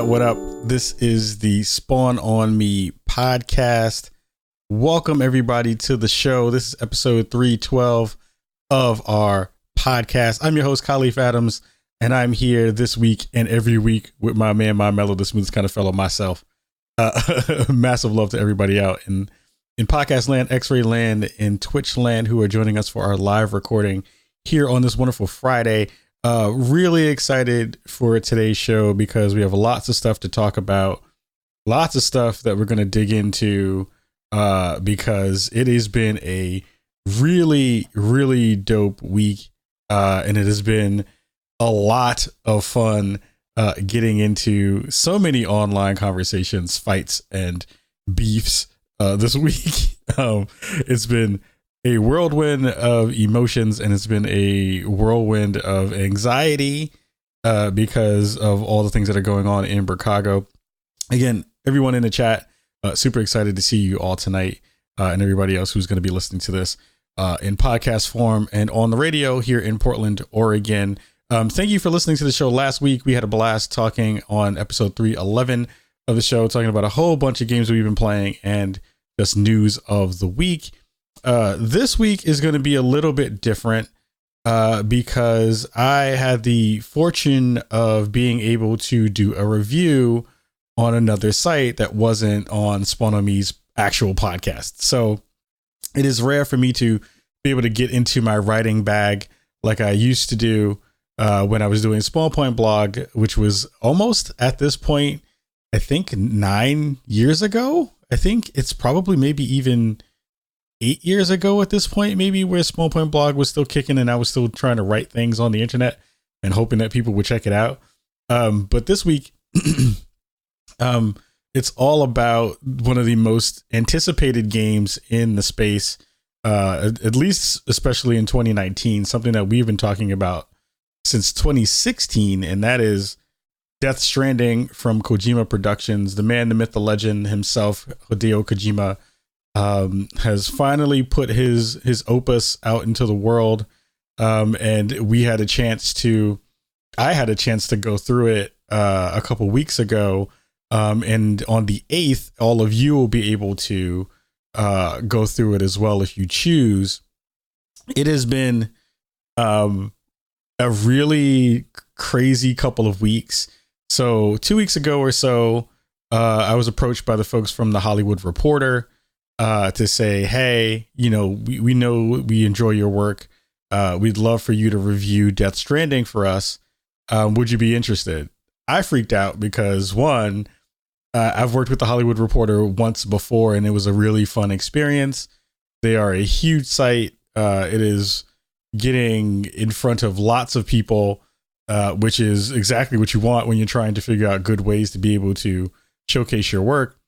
What up? This is the Spawn on Me podcast. Welcome everybody to the show. This is episode 312 of our podcast. I'm your host, Kahlief Adams, and I'm here this week and every week with my man, my mellow, the smoothest kind of fellow, myself. Massive love to everybody out in podcast land, X-Ray land, and Twitch land who are joining us for our live recording here on this wonderful Friday. Really excited for today's show because we have lots of stuff to talk about, lots of stuff that we're going to dig into, because it has been a really, really dope week. And it has been a lot of fun, getting into so many online conversations, fights, and beefs, this week. It's been a whirlwind of emotions, and it's been a whirlwind of anxiety because of all the things that are going on in Chicago. Again, everyone in the chat, super excited to see you all tonight, and everybody else who's going to be listening to this in podcast form and on the radio here in Portland, Oregon. Thank you for listening to the show last week. We had a blast talking on episode 311 of the show, talking about a whole bunch of games we've been playing and just news of the week. This week is going to be a little bit different because I had the fortune of being able to do a review on another site that wasn't on Spawn on Me's actual podcast. So it is rare for me to be able to get into my writing bag like I used to do when I was doing Spawn Point blog, which was almost at this point, I think 9 years ago. I think it's probably maybe even 8 years ago at this point, maybe, where Spawn Point blog was still kicking and I was still trying to write things on the internet and hoping that people would check it out. But this week, it's all about one of the most anticipated games in the space, at least especially in 2019, something that we've been talking about since 2016, and that is Death Stranding from Kojima Productions. The man, the myth, the legend himself, Hideo Kojima, has finally put his opus out into the world, and I had a chance to go through it a couple weeks ago, and on the 8th, all of you will be able to go through it as well if you choose. It has been a really crazy couple of weeks. So 2 weeks ago or so, I was approached by the folks from The Hollywood Reporter to say, hey, we know we enjoy your work. We'd love for you to review Death Stranding for us. Would you be interested? I freaked out because, one, I've worked with The Hollywood Reporter once before, and it was a really fun experience. They are a huge site. It is getting in front of lots of people, which is exactly what you want when you're trying to figure out good ways to be able to showcase your work.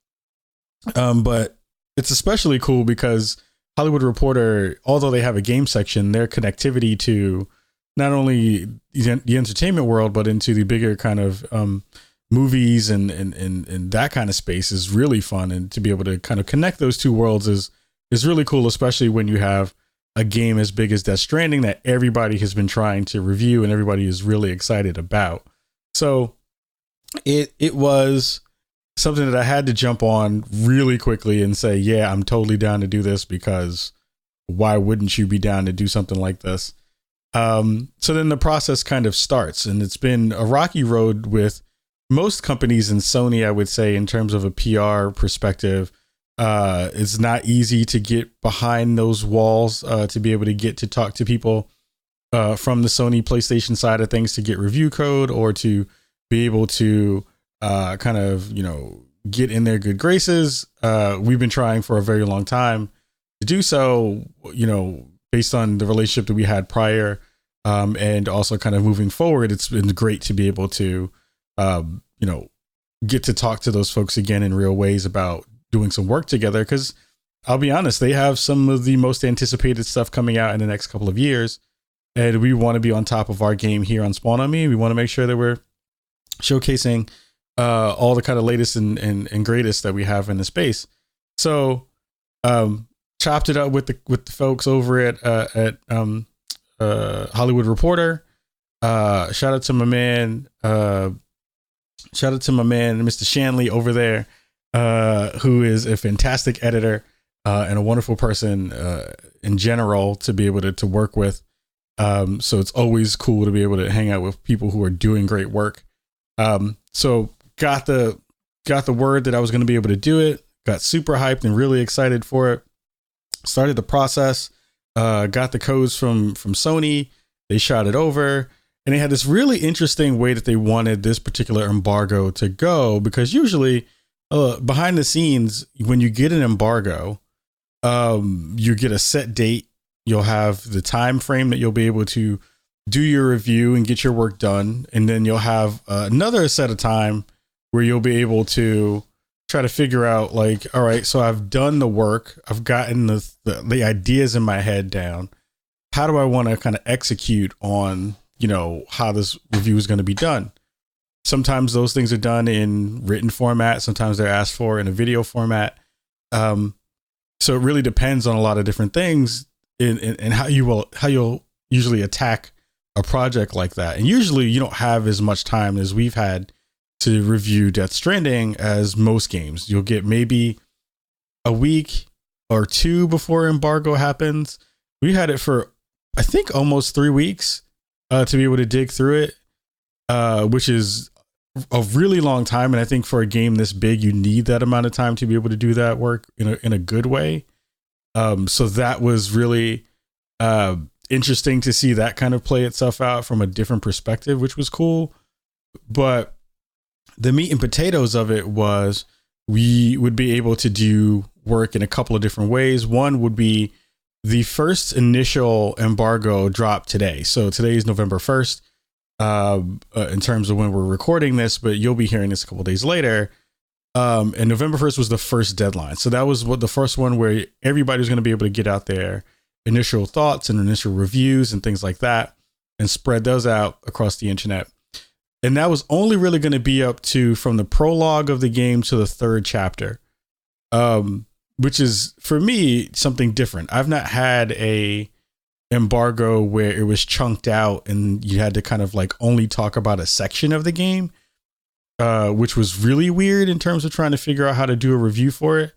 But it's especially cool because Hollywood Reporter, although they have a game section, their connectivity to not only the entertainment world, but into the bigger kind of movies and that kind of space is really fun. And to be able to kind of connect those two worlds is really cool, especially when you have a game as big as Death Stranding that everybody has been trying to review and everybody is really excited about. So it was something that I had to jump on really quickly and say, yeah, I'm totally down to do this, because why wouldn't you be down to do something like this? So then the process kind of starts, and it's been a rocky road with most companies, and Sony, I would say, in terms of a PR perspective. It's not easy to get behind those walls, to be able to get to talk to people from the Sony PlayStation side of things to get review code, or to be able to kind of, get in their good graces. We've been trying for a very long time to do so, based on the relationship that we had prior, and also kind of moving forward. It's been great to be able to, get to talk to those folks again in real ways about doing some work together. Because I'll be honest, they have some of the most anticipated stuff coming out in the next couple of years, and we want to be on top of our game here on Spawn on Me. We want to make sure that we're showcasing all the kind of latest and greatest that we have in the space. So chopped it up with the folks over at Hollywood Reporter. Shout out to my man Shout out to my man, Mr. Shanley over there, who is a fantastic editor and a wonderful person in general to be able to work with. So it's always cool to be able to hang out with people who are doing great work. So got the word that I was going to be able to do it. Got super hyped and really excited for it. Started the process. Got the codes from Sony. They shot it over, and they had this really interesting way that they wanted this particular embargo to go, because usually behind the scenes, when you get an embargo, you get a set date. You'll have the time frame that you'll be able to do your review and get your work done. And then you'll have another set of time where you'll be able to try to figure out, like, all right, so I've done the work. I've gotten the ideas in my head down. How do I want to kind of execute on, how this review is going to be done? Sometimes those things are done in written format. Sometimes they're asked for in a video format. So it really depends on a lot of different things in how you'll usually attack a project like that. And usually you don't have as much time as we've had to review Death Stranding as most games. You'll get maybe a week or two before embargo happens. We had it for, I think, almost 3 weeks to be able to dig through it, which is a really long time. And I think for a game this big, you need that amount of time to be able to do that work in a good way. So that was really interesting to see that kind of play itself out from a different perspective, which was cool. But the meat and potatoes of it was we would be able to do work in a couple of different ways. One would be the first initial embargo dropped today. So today is November 1st in terms of when we're recording this, but you'll be hearing this a couple of days later. And November 1st was the first deadline. So that was the first one where everybody's going to be able to get out their initial thoughts and initial reviews and things like that and spread those out across the internet. And that was only really going to be up to from the prologue of the game to the third chapter, which is, for me, something different. I've not had a embargo where it was chunked out and you had to kind of like only talk about a section of the game, which was really weird in terms of trying to figure out how to do a review for it.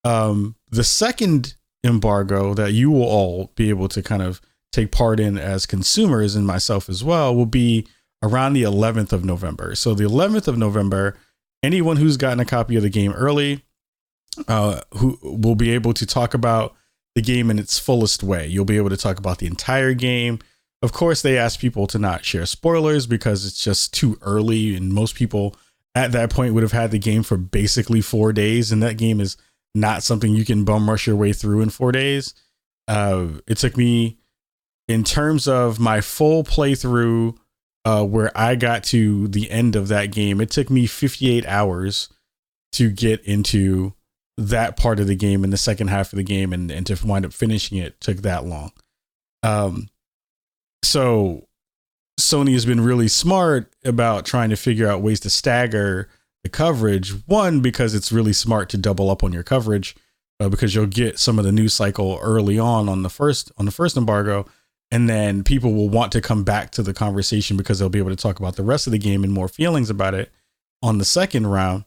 The second embargo that you will all be able to kind of take part in as consumers, and myself as well, will be around the 11th of November. So the 11th of November, anyone who's gotten a copy of the game early, who will be able to talk about the game in its fullest way. You'll be able to talk about the entire game. Of course, they ask people to not share spoilers because it's just too early, and most people at that point would have had the game for basically 4 days, and that game is not something you can bum rush your way through in 4 days. It took me, in terms of my full playthrough, where I got to the end of that game, it took me 58 hours to get into that part of the game in the second half of the game, and to wind up finishing it took that long. So Sony has been really smart about trying to figure out ways to stagger the coverage. One, because it's really smart to double up on your coverage, because you'll get some of the news cycle early on the first embargo. And then people will want to come back to the conversation because they'll be able to talk about the rest of the game and more feelings about it on the second round.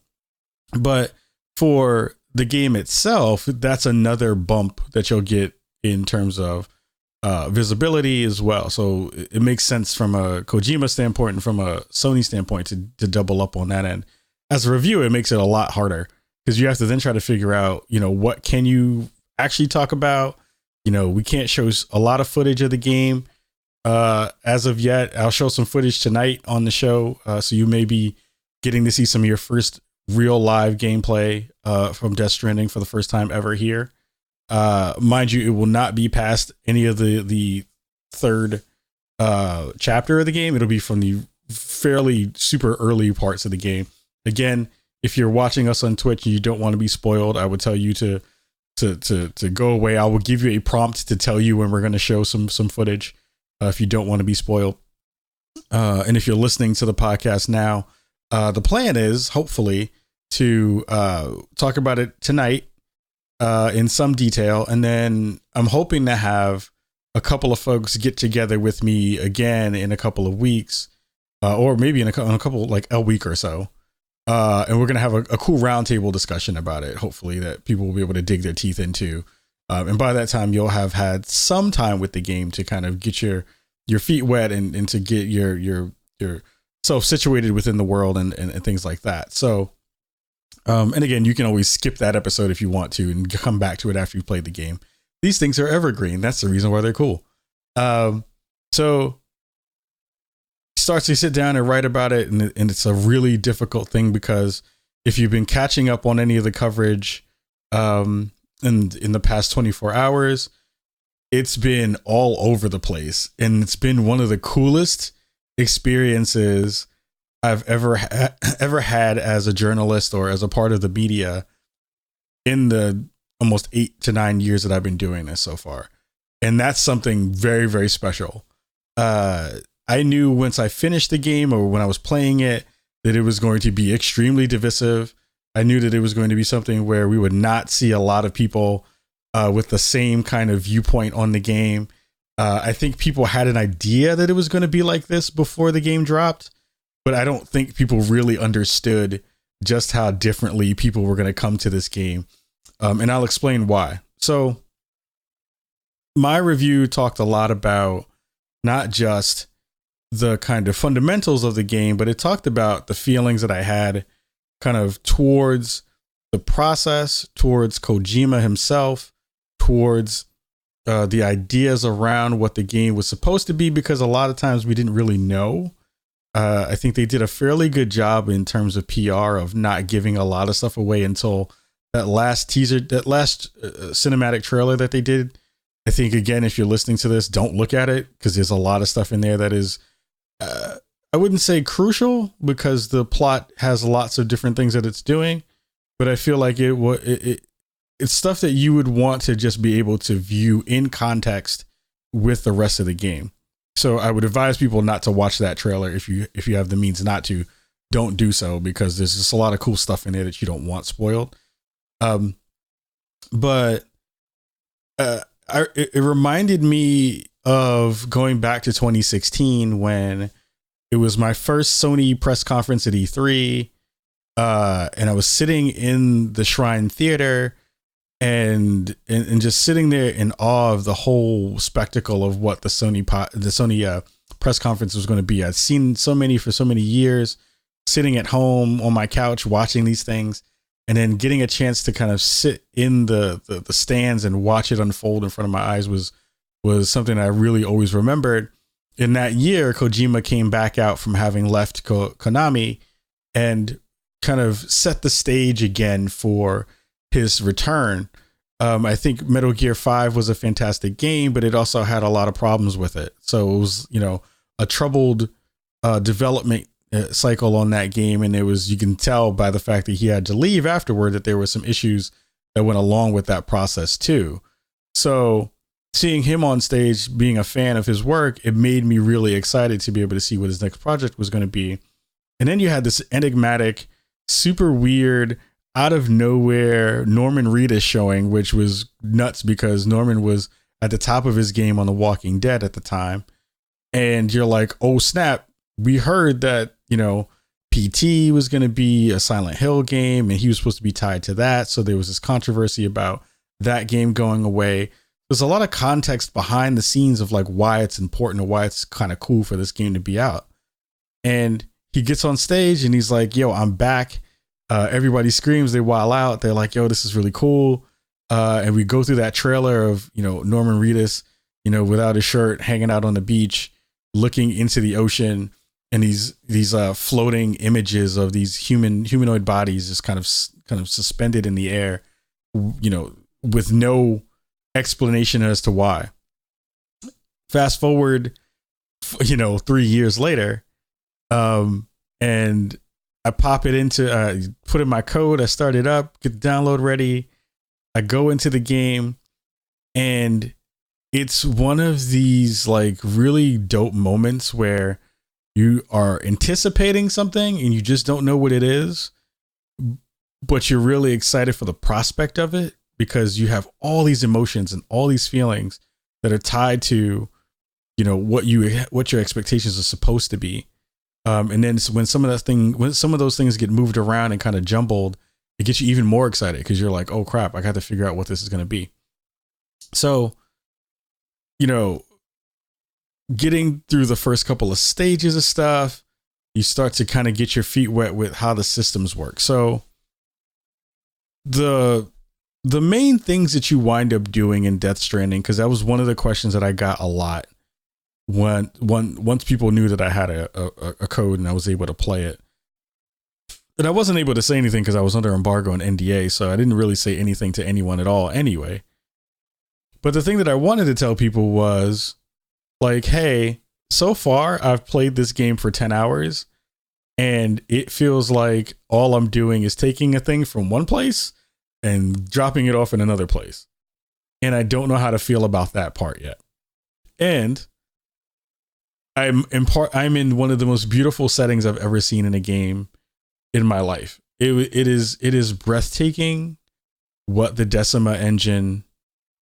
But for the game itself, that's another bump that you'll get in terms of visibility as well. So it makes sense from a Kojima standpoint and from a Sony standpoint to double up on that end. As a reviewer, it makes it a lot harder because you have to then try to figure out, what can you actually talk about? We can't show a lot of footage of the game as of yet. I'll show some footage tonight on the show. So you may be getting to see some of your first real live gameplay from Death Stranding for the first time ever here. Mind you, it will not be past any of the third chapter of the game. It'll be from the fairly super early parts of the game. Again, if you're watching us on Twitch and you don't want to be spoiled, I would tell you to go away. I will give you a prompt to tell you when we're going to show some footage if you don't want to be spoiled. And if you're listening to the podcast now, the plan is hopefully to talk about it tonight in some detail. And then I'm hoping to have a couple of folks get together with me again in a couple of weeks, or maybe in a couple, like a week or so, And we're going to have a cool roundtable discussion about it, hopefully, that people will be able to dig their teeth into. And by that time, you'll have had some time with the game to kind of get your feet wet and to get your self situated within the world and things like that. So, and again, you can always skip that episode if you want to and come back to it after you've played the game. These things are evergreen. That's the reason why they're cool. So starts to sit down and write about it, and it's a really difficult thing because if you've been catching up on any of the coverage in the past 24 hours, it's been all over the place, and it's been one of the coolest experiences I've ever had as a journalist or as a part of the media in the almost 8 to 9 years that I've been doing this so far. And that's something very, very special. I knew once I finished the game or when I was playing it that it was going to be extremely divisive. I knew that it was going to be something where we would not see a lot of people with the same kind of viewpoint on the game. I think people had an idea that it was going to be like this before the game dropped, but I don't think people really understood just how differently people were going to come to this game. And I'll explain why. So my review talked a lot about not just the kind of fundamentals of the game, but it talked about the feelings that I had kind of towards the process, towards Kojima himself, towards the ideas around what the game was supposed to be, because a lot of times we didn't really know. I think they did a fairly good job in terms of PR of not giving a lot of stuff away until that last teaser, that last cinematic trailer that they did. I think, again, if you're listening to this, don't look at it because there's a lot of stuff in there that is, I wouldn't say crucial because the plot has lots of different things that it's doing, but I feel like it's stuff that you would want to just be able to view in context with the rest of the game. So I would advise people not to watch that trailer if you have the means not to. Don't do so because there's just a lot of cool stuff in there that you don't want spoiled. But it reminded me of going back to 2016 when it was my first Sony press conference at E3, and I was sitting in the Shrine Theater and just sitting there in awe of the whole spectacle of what the Sony press conference was going to be. I'd seen so many for so many years, sitting at home on my couch watching these things, and then getting a chance to kind of sit in the stands and watch it unfold in front of my eyes was something I really always remembered. In that year, Kojima came back out from having left Konami and kind of set the stage again for his return. I think Metal Gear 5 was a fantastic game, but it also had a lot of problems with it. So it was, a troubled development cycle on that game. And you can tell by the fact that he had to leave afterward that there were some issues that went along with that process too. So seeing him on stage, being a fan of his work, it made me really excited to be able to see what his next project was going to be. And then you had this enigmatic, super weird, out of nowhere Norman Reedus showing, which was nuts because Norman was at the top of his game on The Walking Dead at the time. And you're like, oh snap, we heard that, PT was going to be a Silent Hill game and he was supposed to be tied to that. So there was this controversy about that game going away. There's a lot of context behind the scenes of like why it's important or why it's kind of cool for this game to be out. And he gets on stage and he's like, yo, I'm back. Everybody screams, they wild out. They're like, yo, this is really cool. And we go through that trailer of, Norman Reedus, without his shirt, hanging out on the beach, looking into the ocean, and these floating images of these humanoid bodies just kind of suspended in the air, with no explanation as to why. Fast forward, 3 years later, and I pop it into, put in my code, I start it up, get the download ready, I go into the game, and it's one of these like really dope moments where you are anticipating something and you just don't know what it is, but you're really excited for the prospect of it because you have all these emotions and all these feelings that are tied to, what your expectations are supposed to be. And then when when some of those things get moved around and kind of jumbled, it gets you even more excited because you're like, oh crap, I got to figure out what this is going to be. So, you know, getting through the first couple of stages of stuff, you start to kind of get your feet wet with how the systems work. So the main things that you wind up doing in Death Stranding, because that was one of the questions that I got a lot once people knew that I had a code and I was able to play it. And I wasn't able to say anything because I was under embargo and NDA, so I didn't really say anything to anyone at all anyway. But the thing that I wanted to tell people was like, hey, so far I've played this game for 10 hours and it feels like all I'm doing is taking a thing from one place and dropping it off in another place. And I don't know how to feel about that part yet. And I'm in one of the most beautiful settings I've ever seen in a game in my life. It is breathtaking what the Decima engine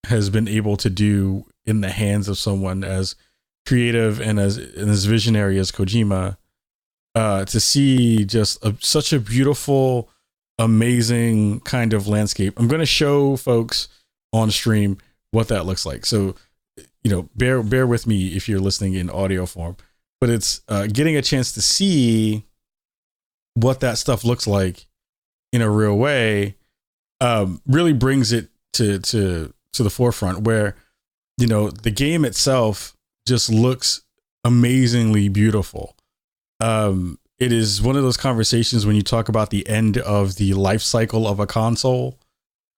has been able to do in the hands of someone as creative and as visionary as Kojima. To see just such a beautiful, amazing kind of landscape. I'm going to show folks on stream what that looks like. So, you know, bear with me if you're listening in audio form, but it's getting a chance to see what that stuff looks like in a real way really brings it to the forefront, where, you know, the game itself just looks amazingly beautiful. It is one of those conversations when you talk about the end of the life cycle of a console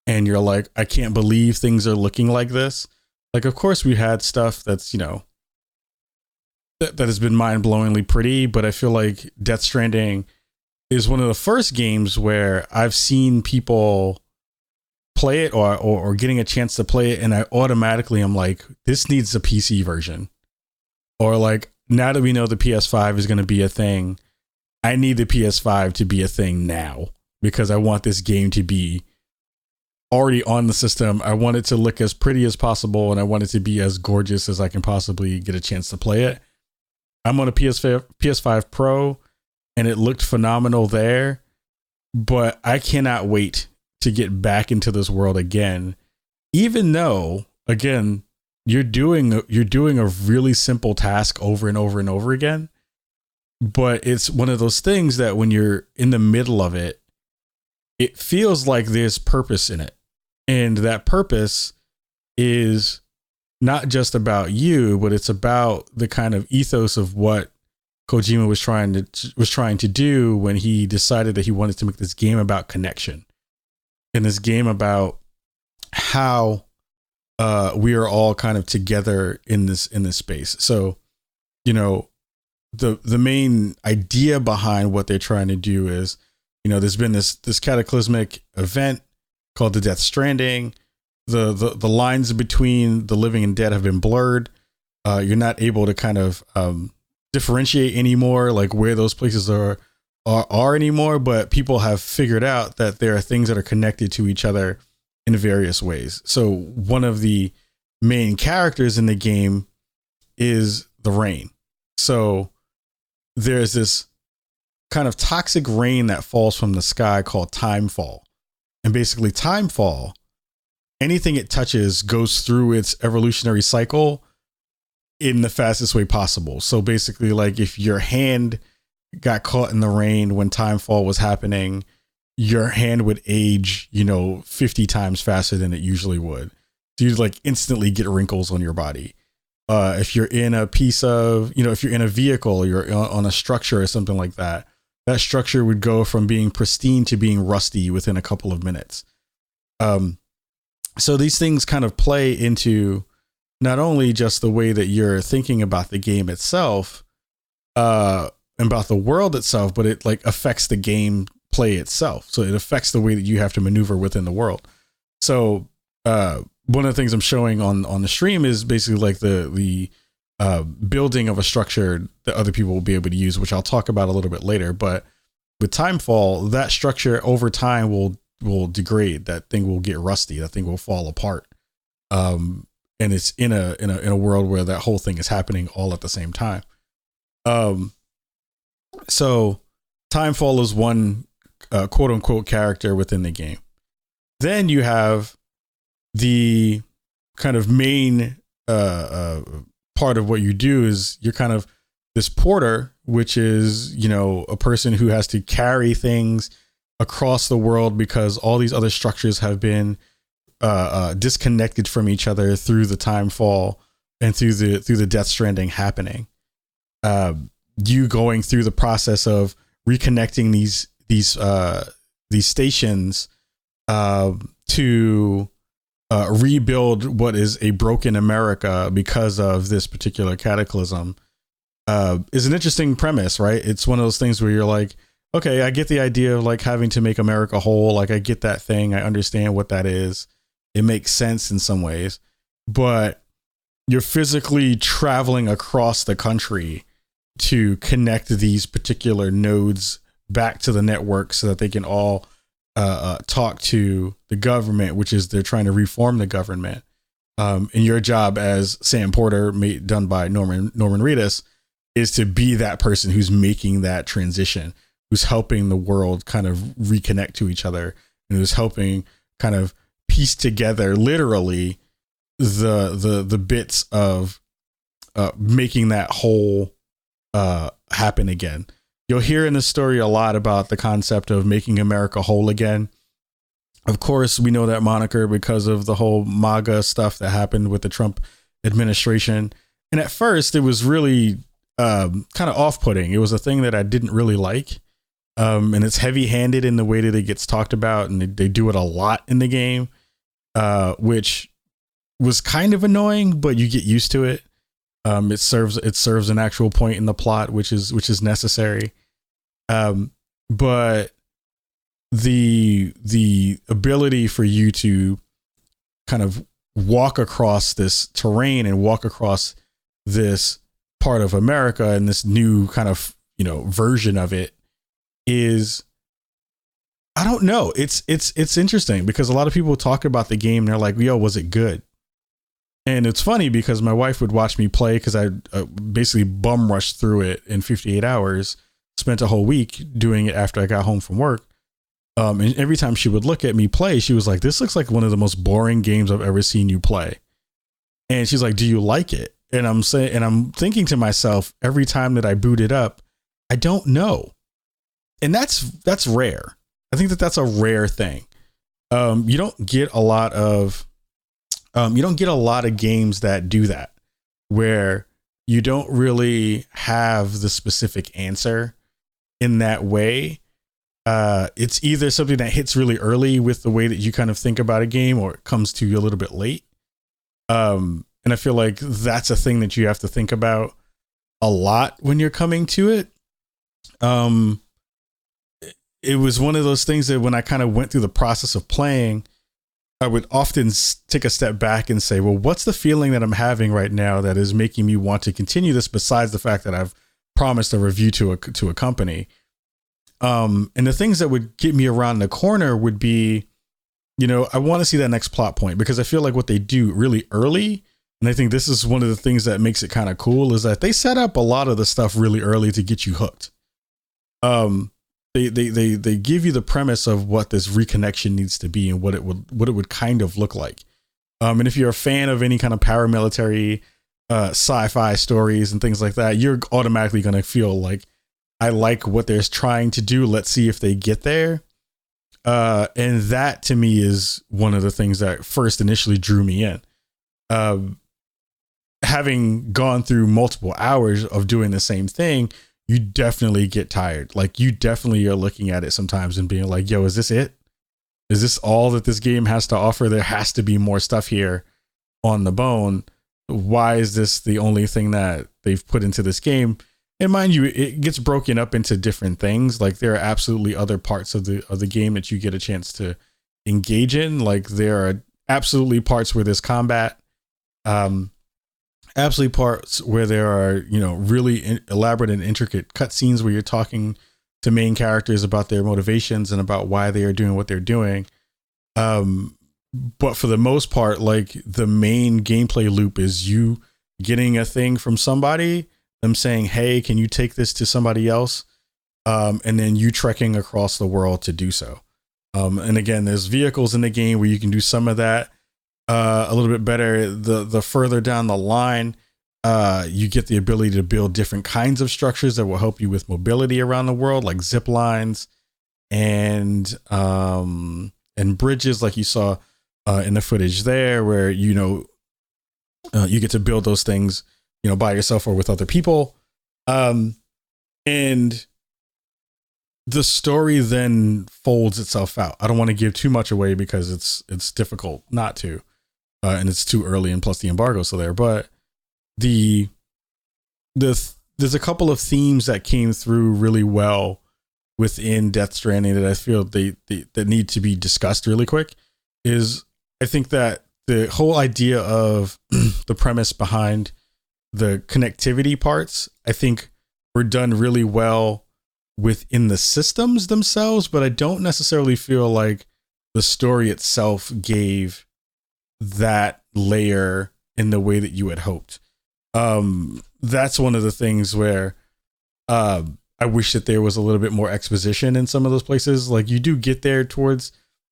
and you're like, I can't believe things are looking like this. Like, of course we had stuff that's, you know, that has been mind-blowingly pretty, but I feel like Death Stranding is one of the first games where I've seen people play it or getting a chance to play it, and I automatically am like, this needs a PC version. Or like, now that we know the PS5 is going to be a thing, I need the PS5 to be a thing now because I want this game to be already on the system. I want it to look as pretty as possible, and I want it to be as gorgeous as I can possibly get a chance to play it. I'm on a PS5 Pro, and it looked phenomenal there, but I cannot wait to get back into this world again, even though, again, you're doing a really simple task over and over and over again. But it's one of those things that when you're in the middle of it, it feels like there's purpose in it. And that purpose is not just about you, but it's about the kind of ethos of what Kojima was trying to do when he decided that he wanted to make this game about connection, and this game about how we are all kind of together in this space. So, you know, the main idea behind what they're trying to do is, you know, there's been this cataclysmic event called the Death Stranding. The lines between the living and dead have been blurred. You're not able to kind of differentiate anymore, like where those places are anymore. But people have figured out that there are things that are connected to each other in various ways. So one of the main characters in the game is the rain. So there's this kind of toxic rain that falls from the sky called timefall. And basically timefall, anything it touches goes through its evolutionary cycle in the fastest way possible. So basically, like, if your hand got caught in the rain when timefall was happening, your hand would age, you know, 50 times faster than it usually would. So you'd like instantly get wrinkles on your body. If you're in a piece of, you know, if you're in a vehicle or you're on a structure or something like that, that structure would go from being pristine to being rusty within a couple of minutes. So these things kind of play into not only just the way that you're thinking about the game itself, about the world itself, but it like affects the game play itself. So it affects the way that you have to maneuver within the world. So one of the things I'm showing on the stream is basically like the building of a structure that other people will be able to use, which I'll talk about a little bit later. But with timefall, that structure over time will degrade. That thing will get rusty. That thing will fall apart. And it's in a world where that whole thing is happening all at the same time. So Timefall is one quote unquote character within the game. Then you have the kind of main part of what you do is you're kind of this porter, which is, a person who has to carry things across the world because all these other structures have been disconnected from each other through the Timefall and through the Death Stranding happening. You going through the process of reconnecting these stations to rebuild what is a broken America because of this particular cataclysm is an interesting premise, right? It's one of those things where you're like, okay, I get the idea of like having to make America whole. Like I get that thing. I understand what that is. It makes sense in some ways, but you're physically traveling across the country to connect these particular nodes back to the network so that they can all talk to the government, which is they're trying to reform the government. And your job as Sam Porter, done by Norman Reedus, is to be that person who's making that transition, who's helping the world kind of reconnect to each other, and who's helping kind of piece together literally the bits of making that whole happen again. You'll hear in the story a lot about the concept of making America whole again. Of course, we know that moniker because of the whole MAGA stuff that happened with the Trump administration. And at first, it was really kind of off-putting. It was a thing that I didn't really like. And it's heavy-handed in the way that it gets talked about, and they do it a lot in the game, which was kind of annoying, but you get used to it. It serves an actual point in the plot, which is necessary. But the ability for you to kind of walk across this terrain and walk across this part of America and this new kind of, version of it is, I don't know. It's interesting because a lot of people talk about the game and they're like, yo, was it good? And it's funny because my wife would watch me play because I basically bum rushed through it in 58 hours, spent a whole week doing it after I got home from work. And every time she would look at me play, she was like, this looks like one of the most boring games I've ever seen you play. And she's like, do you like it? And I'm thinking to myself every time that I boot it up, I don't know. And that's rare. I think that's a rare thing. You don't get a lot of games that do that, where you don't really have the specific answer in that way. It's either something that hits really early with the way that you kind of think about a game, or it comes to you a little bit late. And I feel like that's a thing that you have to think about a lot when you're coming to it. It was one of those things that when I kind of went through the process of playing, I would often take a step back and say, well, what's the feeling that I'm having right now that is making me want to continue this, besides the fact that I've promised a review to a company? And the things that would get me around the corner would be, I want to see that next plot point, because I feel like what they do really early, and I think this is one of the things that makes it kind of cool, is that they set up a lot of the stuff really early to get you hooked. They give you the premise of what this reconnection needs to be and what it would kind of look like. And if you're a fan of any kind of paramilitary sci-fi stories and things like that, you're automatically going to feel like, I like what they're trying to do. Let's see if they get there. And that to me is one of the things that first initially drew me in. Having gone through multiple hours of doing the same thing, you definitely get tired. Like, you definitely are looking at it sometimes and being like, yo, is this it? Is this all that this game has to offer? There has to be more stuff here on the bone. Why is this the only thing that they've put into this game? And mind you, it gets broken up into different things. Like, there are absolutely other parts of the game that you get a chance to engage in. Like, there are absolutely parts where there's combat. Absolutely parts where there are, really elaborate and intricate cutscenes where you're talking to main characters about their motivations and about why they are doing what they're doing. But for the most part, like, the main gameplay loop is you getting a thing from somebody, them saying, hey, can you take this to somebody else? and then you trekking across the world to do so. And again, there's vehicles in the game where you can do some of that a little bit better. The further down the line, you get the ability to build different kinds of structures that will help you with mobility around the world, like zip lines and bridges, like you saw in the footage there, where you get to build those things, by yourself or with other people. And the story then folds itself out. I don't want to give too much away because it's difficult not to, and it's too early, and plus the embargo's still there. But there's a couple of themes that came through really well within Death Stranding that I feel that need to be discussed really quick. Is I think that the whole idea of the premise behind the connectivity parts, I think were done really well within the systems themselves, but I don't necessarily feel like the story itself gave that layer in the way that you had hoped. That's one of the things where I wish that there was a little bit more exposition in some of those places. Like, you do get there towards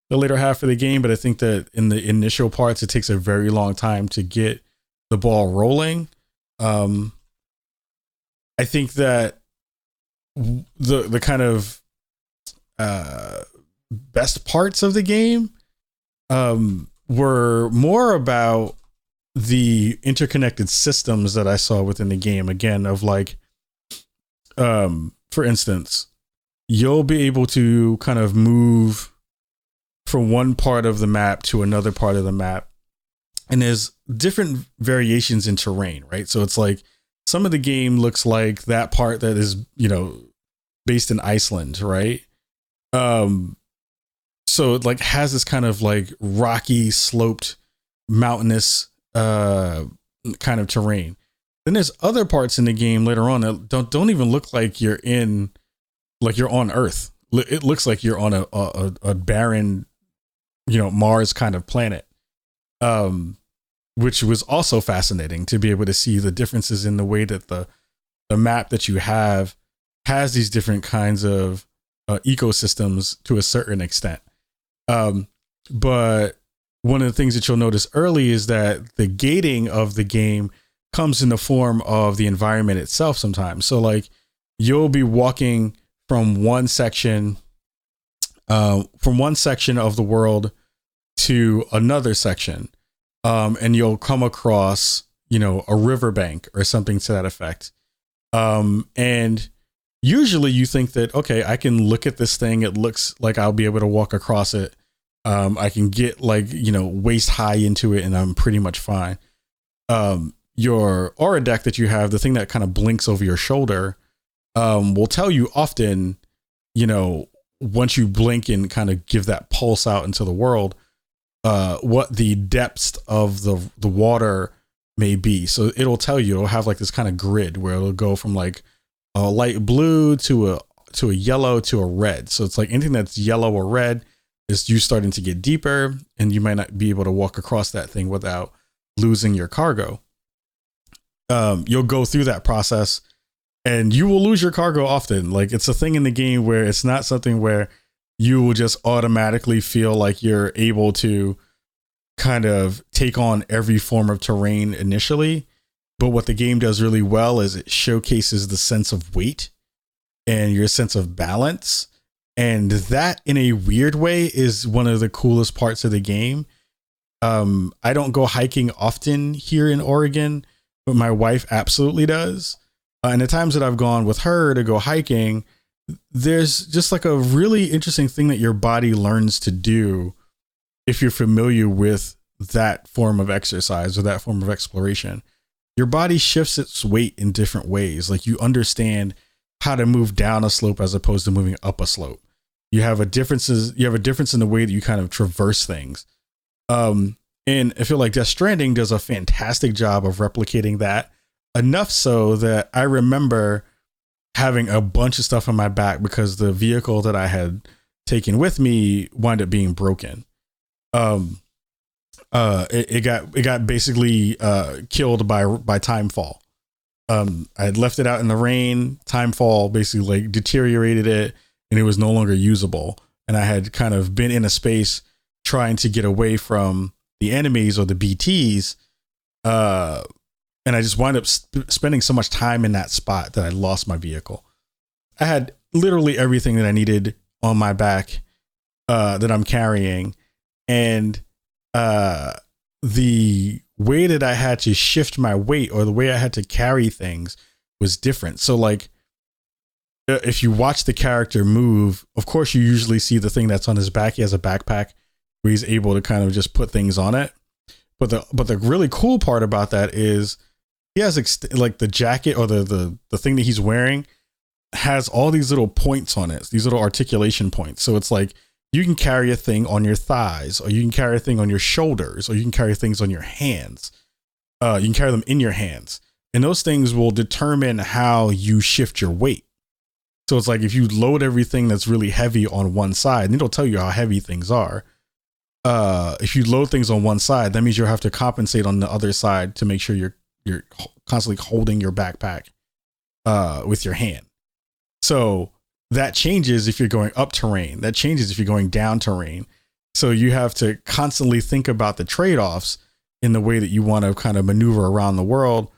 the later half of the game, but I think that in the initial parts, it takes a very long time to get the ball rolling. I think that the kind of best parts of the game were more about the interconnected systems that I saw within the game. Again, of like, for instance, you'll be able to kind of move from one part of the map to another part of the map, and there's different variations in terrain, right? So it's like, some of the game looks like that part that is, based in Iceland, right? So it like has this kind of like rocky, sloped, mountainous kind of terrain. Then there's other parts in the game later on that don't even look like you're on Earth. It looks like you're on a barren, Mars kind of planet. Which was also fascinating to be able to see the differences in the way that the map that you have has these different kinds of ecosystems to a certain extent. But one of the things that you'll notice early is that the gating of the game comes in the form of the environment itself sometimes. So like, you'll be walking from one section of the world to another section. And you'll come across, a riverbank or something to that effect. And usually you think that, okay, I can look at this thing. It looks like I'll be able to walk across it. I can get waist high into it and I'm pretty much fine. Your aura deck that you have, the thing that kind of blinks over your shoulder, will tell you often, once you blink and kind of give that pulse out into the world, what the depths of the water may be. So it'll tell you, it'll have like this kind of grid where it'll go from like a light blue to a yellow to a red. So it's like anything that's yellow or red is you starting to get deeper, and you might not be able to walk across that thing without losing your cargo. You'll go through that process and you will lose your cargo often. Like, it's a thing in the game where it's not something where you will just automatically feel like you're able to kind of take on every form of terrain initially. But what the game does really well is it showcases the sense of weight and your sense of balance. And that, in a weird way, is one of the coolest parts of the game. I don't go hiking often here in Oregon, but my wife absolutely does. And the times that I've gone with her to go hiking, there's just like a really interesting thing that your body learns to do if you're familiar with that form of exercise or that form of exploration. Your body shifts its weight in different ways. Like, you understand how to move down a slope as opposed to moving up a slope. You have a difference in the way that you kind of traverse things. And I feel like Death Stranding does a fantastic job of replicating that, enough so that I remember having a bunch of stuff on my back because the vehicle that I had taken with me wound up being broken. It got basically killed by timefall. I had left it out in the rain. Timefall basically like deteriorated it, and it was no longer usable. And I had kind of been in a space trying to get away from the enemies or the BTs, and I just wound up spending so much time in that spot that I lost my vehicle. I had literally everything that I needed on my back that I'm carrying, and the way that I had to shift my weight or the way I had to carry things was different. So like, if you watch the character move, of course you usually see the thing that's on his back. He has a backpack where he's able to kind of just put things on it. But the really cool part about that is he has like the jacket or the thing that he's wearing has all these little points on it, these little articulation points. So it's like you can carry a thing on your thighs, or you can carry a thing on your shoulders, or you can carry things on your hands. You can carry them in your hands, and those things will determine how you shift your weight. So it's like if you load everything that's really heavy on one side, and it'll tell you how heavy things are. If you load things on one side, that means you'll have to compensate on the other side to make sure you're constantly holding your backpack with your hand. So that changes if you're going up terrain. That changes if you're going down terrain. So you have to constantly think about the trade-offs in the way that you want to kind of maneuver around the world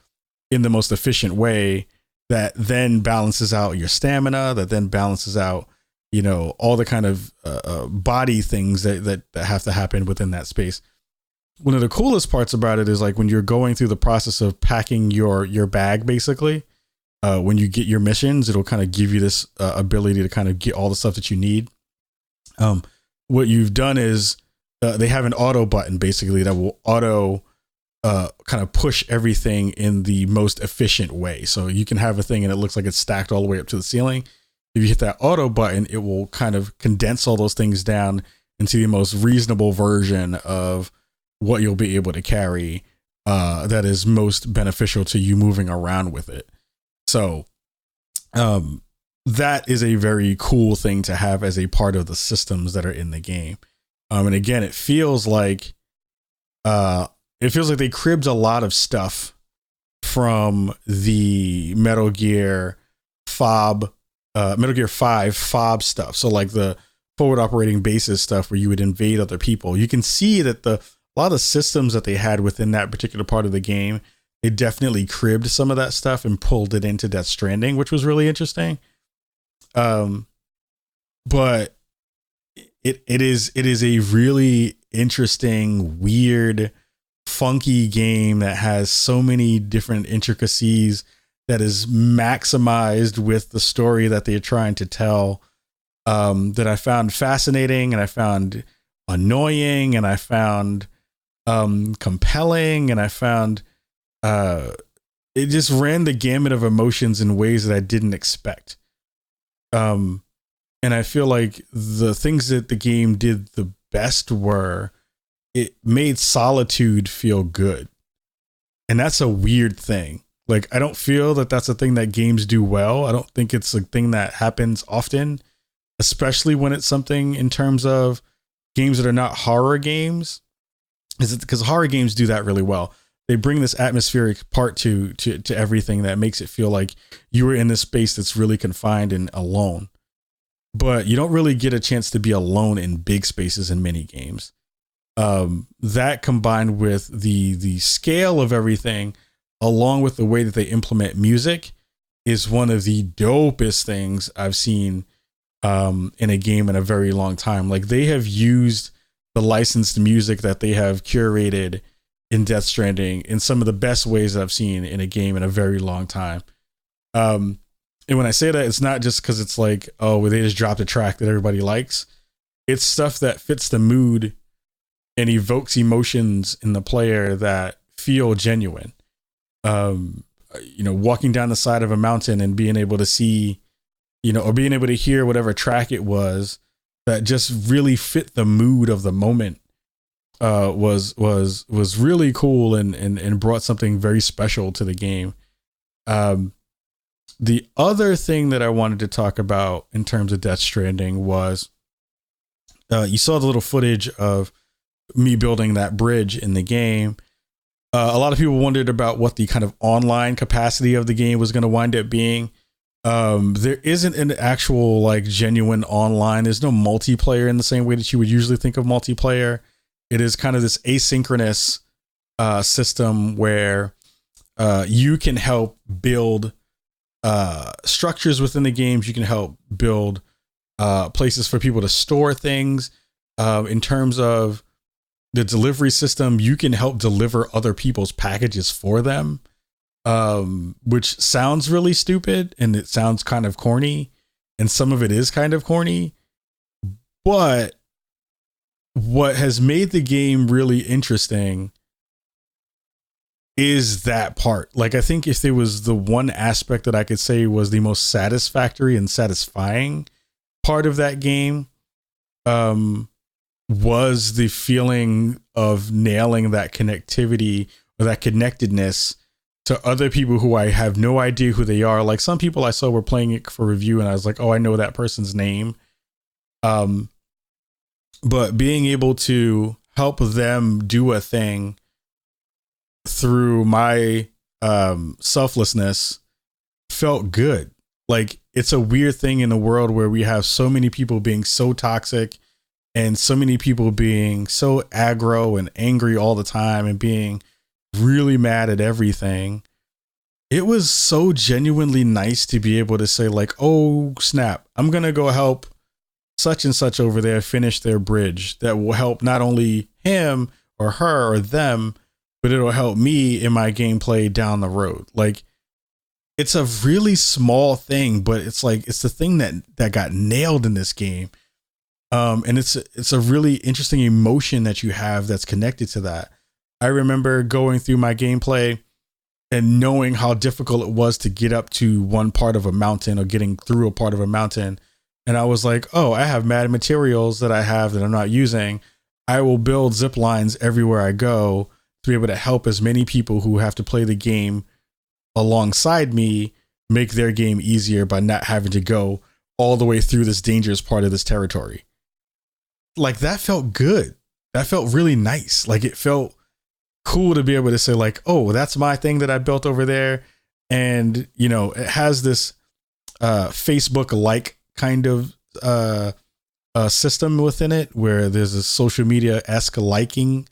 in the most efficient way that then balances out your stamina, that then balances out, you know, all the kind of body things that have to happen within that space. One of the coolest parts about it is like when you're going through the process of packing your bag, basically, when you get your missions, it'll kind of give you this ability to kind of get all the stuff that you need. What you've done is they have an auto button basically that will auto kind of push everything in the most efficient way. So you can have a thing and it looks like it's stacked all the way up to the ceiling. If you hit that auto button, it will kind of condense all those things down into the most reasonable version of what you'll be able to carry that is most beneficial to you moving around with it. So that is a very cool thing to have as a part of the systems that are in the game. And again, it feels like they cribbed a lot of stuff from the Metal Gear 5 FOB stuff. So like the forward operating bases stuff where you would invade other people. You can see that a lot of the systems that they had within that particular part of the game, they definitely cribbed some of that stuff and pulled it into Death Stranding, which was really interesting. But it is a really interesting, weird, funky game that has so many different intricacies that is maximized with the story that they're trying to tell, that I found fascinating, and I found annoying, and I found compelling, and I found it just ran the gamut of emotions in ways that I didn't expect. And I feel like the things that the game did the best were it made solitude feel good. And that's a weird thing. Like, I don't feel that that's a thing that games do well. I don't think it's a thing that happens often, especially when it's something in terms of games that are not horror games. Is it because horror games do that really well? They bring this atmospheric part to everything that makes it feel like you were in this space that's really confined and alone. But you don't really get a chance to be alone in big spaces in many games. That combined with the scale of everything, along with the way that they implement music, is one of the dopest things I've seen in a game in a very long time. Like, they have used the licensed music that they have curated in Death Stranding in some of the best ways that I've seen in a game in a very long time. And when I say that, it's not just because it's like, oh, they just dropped a track that everybody likes. It's stuff that fits the mood and evokes emotions in the player that feel genuine. Walking down the side of a mountain and being able to see, or being able to hear whatever track it was that just really fit the mood of the moment, was really cool and brought something very special to the game. The other thing that I wanted to talk about in terms of Death Stranding was, you saw the little footage of me building that bridge in the game. A lot of people wondered about what the kind of online capacity of the game was going to wind up being. There isn't an actual like genuine online. There's no multiplayer in the same way that you would usually think of multiplayer. It is kind of this asynchronous system where you can help build structures within the games. You can help build places for people to store things. In terms of the delivery system, you can help deliver other people's packages for them, which sounds really stupid and it sounds kind of corny, and some of it is kind of corny. But what has made the game really interesting is that part. Like, I think if there was the one aspect that I could say was the most satisfactory and satisfying part of that game, was the feeling of nailing that connectivity or that connectedness to other people who I have no idea who they are. Like, some people I saw were playing it for review and I was like, oh, I know that person's name. But being able to help them do a thing through my selflessness felt good. Like, it's a weird thing in a world where we have so many people being so toxic and so many people being so aggro and angry all the time and being really mad at everything. It was so genuinely nice to be able to say, like, oh snap, I'm gonna go help such and such over there finish their bridge. That will help not only him or her or them, but it'll help me in my gameplay down the road. Like, it's a really small thing, but it's like, it's the thing that got nailed in this game. And it's a really interesting emotion that you have that's connected to that. I remember going through my gameplay and knowing how difficult it was to get up to one part of a mountain or getting through a part of a mountain. And I was like, oh, I have mad materials that I have that I'm not using. I will build zip lines everywhere I go to be able to help as many people who have to play the game alongside me make their game easier by not having to go all the way through this dangerous part of this territory. Like, that felt good. That felt really nice. Like, it felt cool to be able to say, like, oh, that's my thing that I built over there. And, you know, it has this Facebook-like kind of system within it where there's a social media-esque liking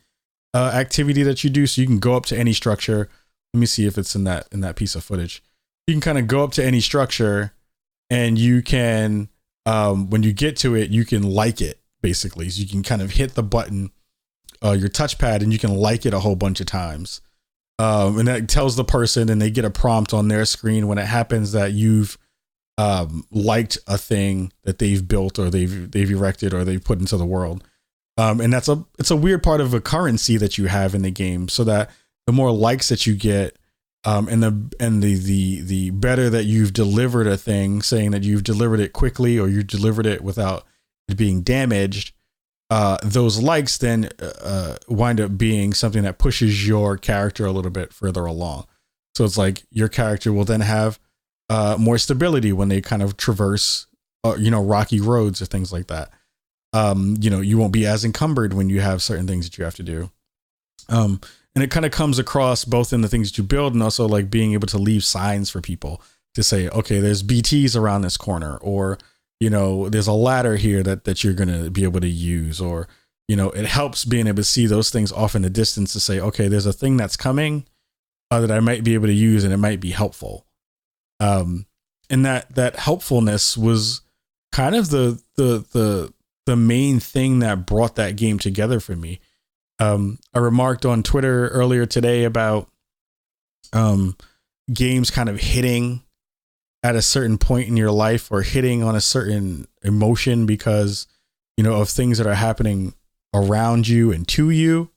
activity that you do. So you can go up to any structure. Let me see if it's in that piece of footage. You can kind of go up to any structure and you can, when you get to it, you can like it, basically. So you can kind of hit the button, your touchpad, and you can like it a whole bunch of times. And that tells the person, and they get a prompt on their screen when it happens that you've liked a thing that they've built or they've erected or they've put into the world. And it's a weird part of a currency that you have in the game, so that the more likes that you get, and the better that you've delivered a thing, saying that you've delivered it quickly or you delivered it without it being damaged, those likes then wind up being something that pushes your character a little bit further along. So it's like your character will then have more stability when they kind of traverse, rocky roads or things like that. You won't be as encumbered when you have certain things that you have to do. And it kind of comes across both in the things that you build and also like being able to leave signs for people to say, okay, there's BTs around this corner, or, there's a ladder here that you're going to be able to use, or, it helps being able to see those things off in the distance to say, okay, there's a thing that's coming that I might be able to use and it might be helpful. And that helpfulness was kind of the main thing that brought that game together for me. I remarked on Twitter earlier today about games kind of hitting at a certain point in your life or hitting on a certain emotion because, of things that are happening around you and to you.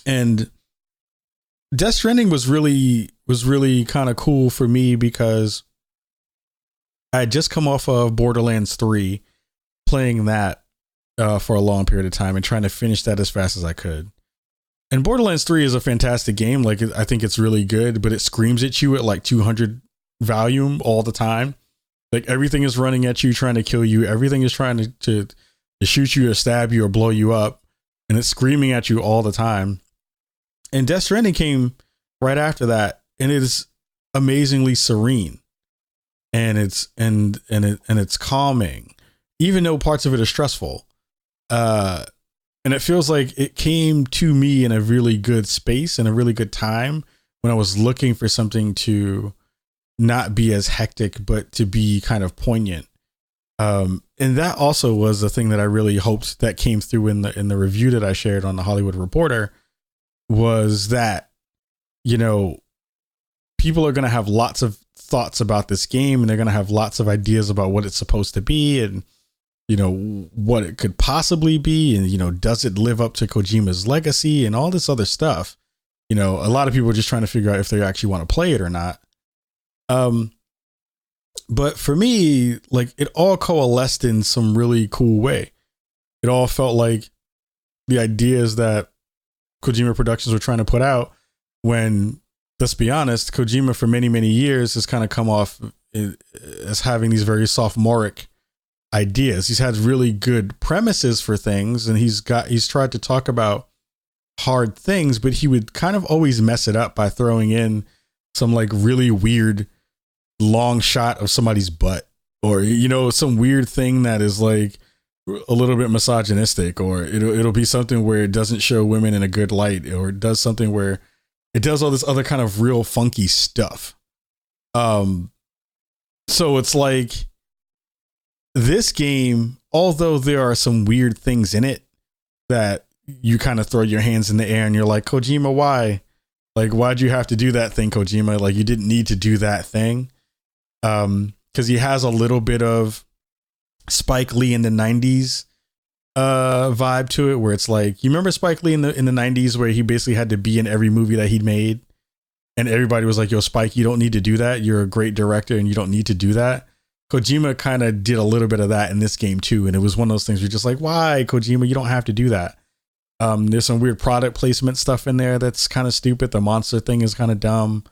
And Death Stranding was really kind of cool for me because I had just come off of Borderlands 3, playing that for a long period of time and trying to finish that as fast as I could. And Borderlands 3 is a fantastic game. Like, I think it's really good, but it screams at you at like 200 volume all the time. Like, everything is running at you, trying to kill you. Everything is trying to shoot you or stab you or blow you up. and it's screaming at you all the time. And Death Stranding came right after that, and it is amazingly serene, and it's calming, even though parts of it are stressful. And it feels like it came to me in a really good space and a really good time when I was looking for something to not be as hectic, but to be kind of poignant. And that also was the thing that I really hoped that came through in the review that I shared on the Hollywood Reporter, was that, you know, people are going to have lots of thoughts about this game, and they're going to have lots of ideas about what it's supposed to be, and, you know, what it could possibly be, and, you know, does it live up to Kojima's legacy and all this other stuff. You know, a lot of people are just trying to figure out if they actually want to play it or not. But for me, like, it all coalesced in some really cool way. It all felt like the ideas that Kojima Productions were trying to put out, when, let's be honest, Kojima for many, many years has kind of come off as having these very sophomoric ideas. He's had really good premises for things, and he's tried to talk about hard things, but he would kind of always mess it up by throwing in some like really weird long shot of somebody's butt, or, you know, some weird thing that is like a little bit misogynistic, or it'll be something where it doesn't show women in a good light, or it does something where it does all this other kind of real funky stuff. So it's like, this game, although there are some weird things in it that you kind of throw your hands in the air and you're like, Kojima, why? Like, why'd you have to do that thing, Kojima? Like, you didn't need to do that thing. Because he has a little bit of Spike Lee in the 90s vibe to it, where it's like, you remember Spike Lee in the 90s, where he basically had to be in every movie that he'd made, and everybody was like, yo, Spike, you don't need to do that. You're a great director and you don't need to do that. Kojima kind of did a little bit of that in this game too, and it was one of those things where you're just like, why, Kojima? You don't have to do that. There's some weird product placement stuff in there that's kind of stupid. The monster thing is kind of dumb.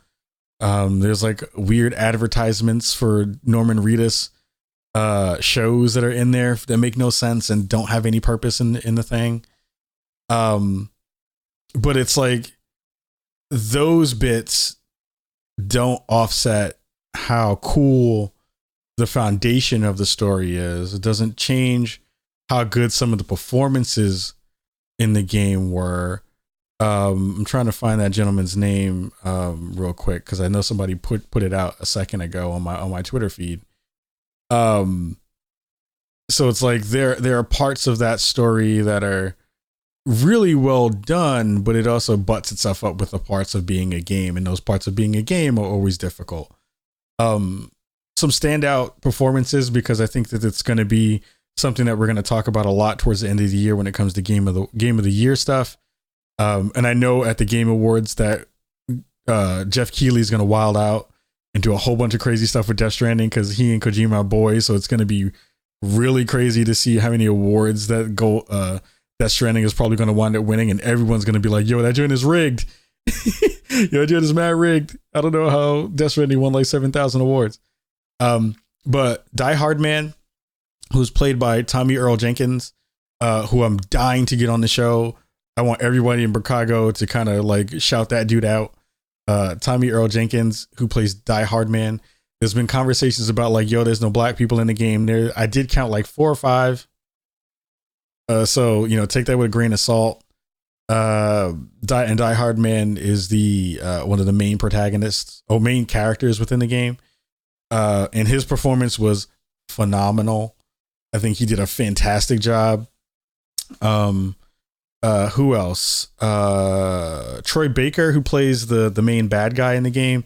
There's like weird advertisements for Norman Reedus shows that are in there that make no sense and don't have any purpose in the thing. But it's like, those bits don't offset how cool the foundation of the story is. It doesn't change how good some of the performances in the game were. I'm trying to find that gentleman's name real quick, because I know somebody put it out a second ago on my Twitter feed. So it's like there are parts of that story that are really well done, but it also butts itself up with the parts of being a game, and those parts of being a game are always difficult. Some standout performances, because I think that it's going to be something that we're going to talk about a lot towards the end of the year when it comes to game of the year stuff. And I know at the Game Awards that Jeff Keighley is going to wild out and do a whole bunch of crazy stuff with Death Stranding, because he and Kojima are boys. So it's going to be really crazy to see how many awards that go. Death Stranding is probably going to wind up winning, and everyone's going to be like, yo, that joint is rigged. Yo, that joint is mad rigged. I don't know how Death Stranding won like 7,000 awards. But Die Hard Man, who's played by Tommy Earl Jenkins, who I'm dying to get on the show. I want everybody in Chicago to kind of like shout that dude out. Tommy Earl Jenkins, who plays Die Hard Man. There's been conversations about like, yo, there's no black people in the game. There, I did count like 4 or 5. So, you know, take that with a grain of salt. Die Hard Man is the one of the main protagonists or main characters within the game. And his performance was phenomenal. I think he did a fantastic job. Who else? Troy Baker, who plays the main bad guy in the game,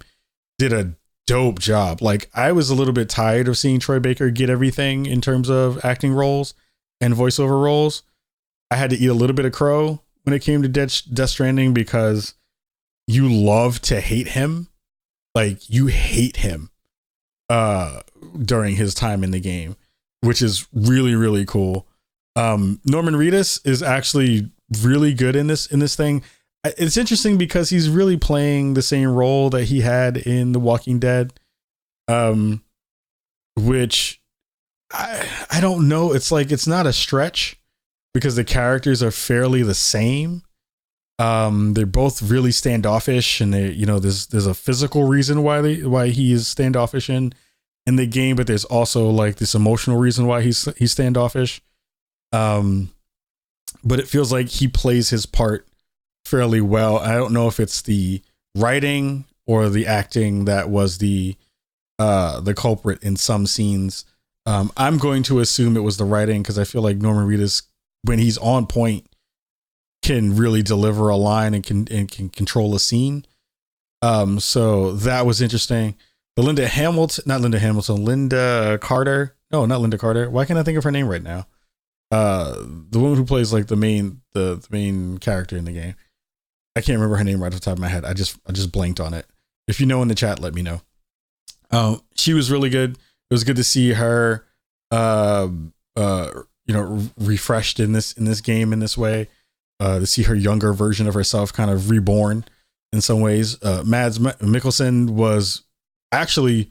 did a dope job. Like, I was a little bit tired of seeing Troy Baker get everything in terms of acting roles and voiceover roles. I had to eat a little bit of crow when it came to Death Stranding, because you love to hate him. Like, you hate him during his time in the game, which is really, really cool. Norman Reedus is actually really good in this thing. It's interesting because he's really playing the same role that he had in The Walking Dead, which I don't know. It's like, it's not a stretch, because the characters are fairly the same. They're both really standoffish, and they, there's a physical reason why he is standoffish in the game, but there's also like this emotional reason why he's standoffish. But it feels like he plays his part fairly well. I don't know if it's the writing or the acting that was the culprit in some scenes. I'm going to assume it was the writing, because I feel like Norman Reedus, when he's on point, can really deliver a line and can control a scene. So that was interesting. The Linda Carter. No, not Linda Carter. Why can't I think of her name right now? The woman who plays like the main character in the game. I can't remember her name right off the top of my head. I just blanked on it. If you know in the chat, let me know. She was really good. It was good to see her, refreshed in this game in this way. To see her younger version of herself kind of reborn in some ways. Mads Mikkelsen was actually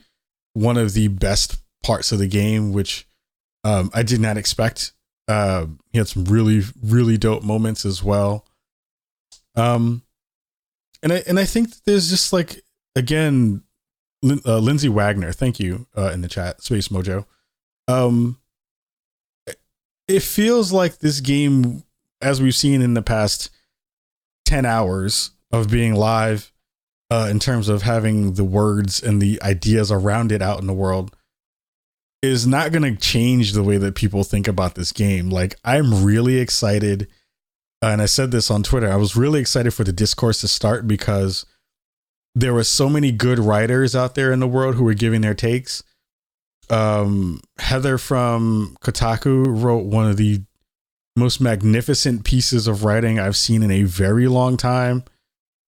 one of the best parts of the game, which I did not expect. He had some really, really dope moments as well. And I think there's just like, again, Lindsay Wagner, thank you in the chat, Space Mojo. It feels like this game, as we've seen in the past 10 hours of being live, in terms of having the words and the ideas around it out in the world, is not going to change the way that people think about this game. Like, I'm really excited. And I said this on Twitter. I was really excited for the discourse to start, because there were so many good writers out there in the world who were giving their takes. Heather from Kotaku wrote one of the most magnificent pieces of writing I've seen in a very long time.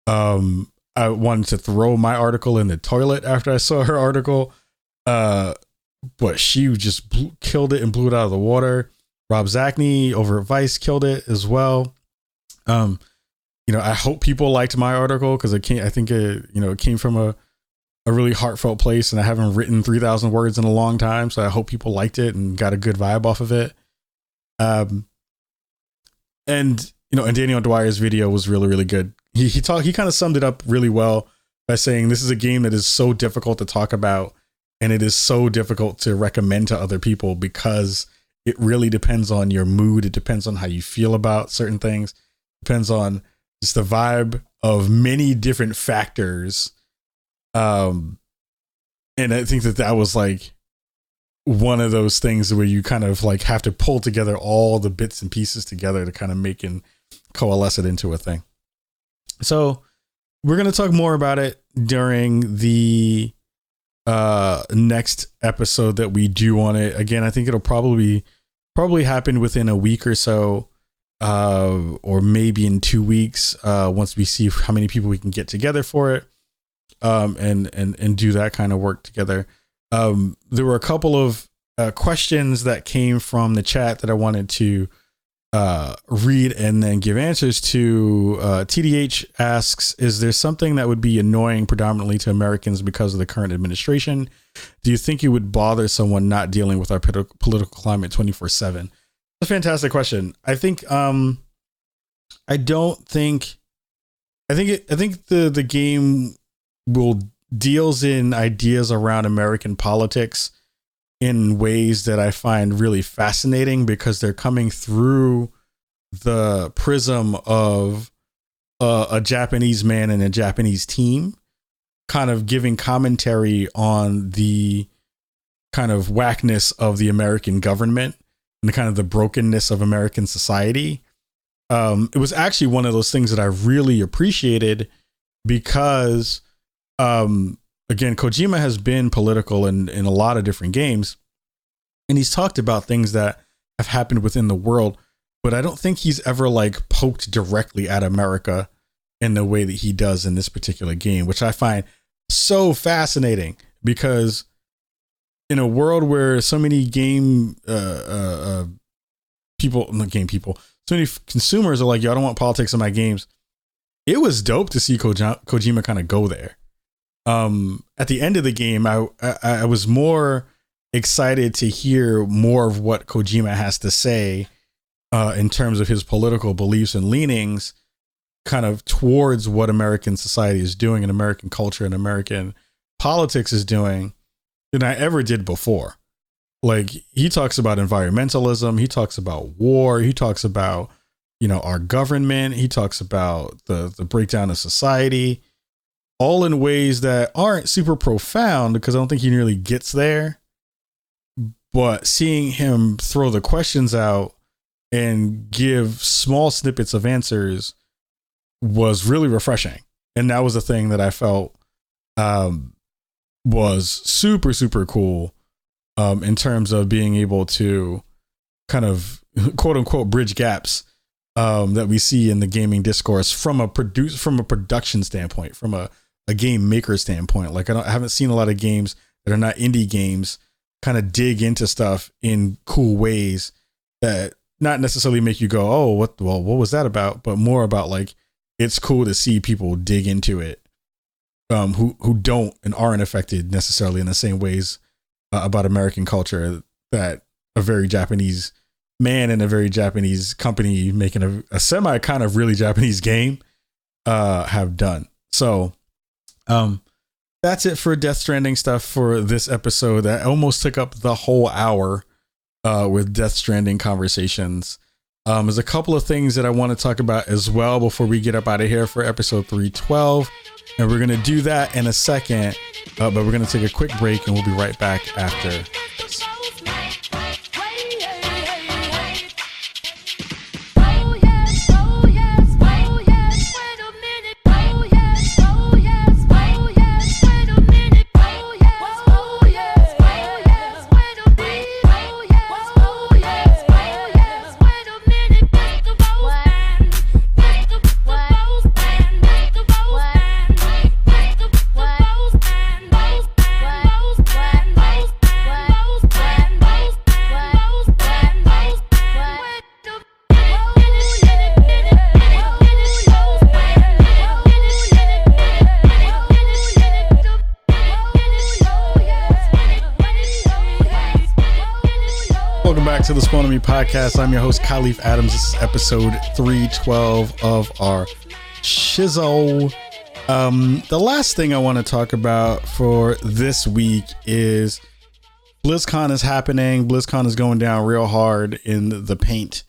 I wanted to throw my article in the toilet after I saw her article. But she just killed it and blew it out of the water. Rob Zachney over at Vice killed it as well. I hope people liked my article, because it came from a really heartfelt place, and I haven't written 3,000 words in a long time. So I hope people liked it and got a good vibe off of it. And Daniel Dwyer's video was really, really good. He kind of summed it up really well by saying this is a game that is so difficult to talk about, and it is so difficult to recommend to other people, because it really depends on your mood. It depends on how you feel about certain things. It depends on just the vibe of many different factors. And I think that was like one of those things where you kind of like have to pull together all the bits and pieces together to kind of make and coalesce it into a thing. So we're going to talk more about it during the next episode that we do on it. Again, I think it'll probably happen within a week or so, or maybe in 2 weeks, once we see how many people we can get together for it, and do that kind of work together. There were a couple of questions that came from the chat that I wanted to read and then give answers to. TDH asks, is there something that would be annoying predominantly to Americans because of the current administration? Do you think it would bother someone not dealing with our political climate 24/7? That's a fantastic question. I think I think the game deals in ideas around American politics in ways that I find really fascinating, because they're coming through the prism of a Japanese man and a Japanese team, kind of giving commentary on the kind of whackness of the American government and the kind of the brokenness of American society. It was actually one of those things that I really appreciated, because again, Kojima has been political in a lot of different games, and he's talked about things that have happened within the world, but I don't think he's ever like poked directly at America in the way that he does in this particular game, which I find so fascinating, because in a world where so many so many consumers are like, yo, I don't want politics in my games. It was dope to see Kojima kind of go there. At the end of the game, I was more excited to hear more of what Kojima has to say in terms of his political beliefs and leanings, kind of towards what American society is doing and American culture and American politics is doing than I ever did before. Like, he talks about environmentalism, he talks about war, he talks about, you know, our government, he talks about the breakdown of society, all in ways that aren't super profound, because I don't think he really gets there. But seeing him throw the questions out and give small snippets of answers was really refreshing. And that was the thing that I felt was super, super cool in terms of being able to kind of quote unquote bridge gaps that we see in the gaming discourse from a production standpoint, from a game maker standpoint. Like, I haven't seen a lot of games that are not indie games kind of dig into stuff in cool ways that not necessarily make you go, oh, what was that about? But more about, like, it's cool to see people dig into it who don't and aren't affected necessarily in the same ways about American culture that a very Japanese man and a very Japanese company making a semi kind of really Japanese game have done. So that's it for Death Stranding stuff for this episode. That almost took up the whole hour with Death Stranding conversations. There's a couple of things that I want to talk about as well before we get up out of here for episode 312. And we're going to do that in a second, but we're going to take a quick break and we'll be right back after this. To the Spawn on Me podcast. I'm your host, Kahlief Adams. This is episode 312 of our shizzle. The last thing I want to talk about for this week is BlizzCon is happening. BlizzCon is going down real hard in the paint.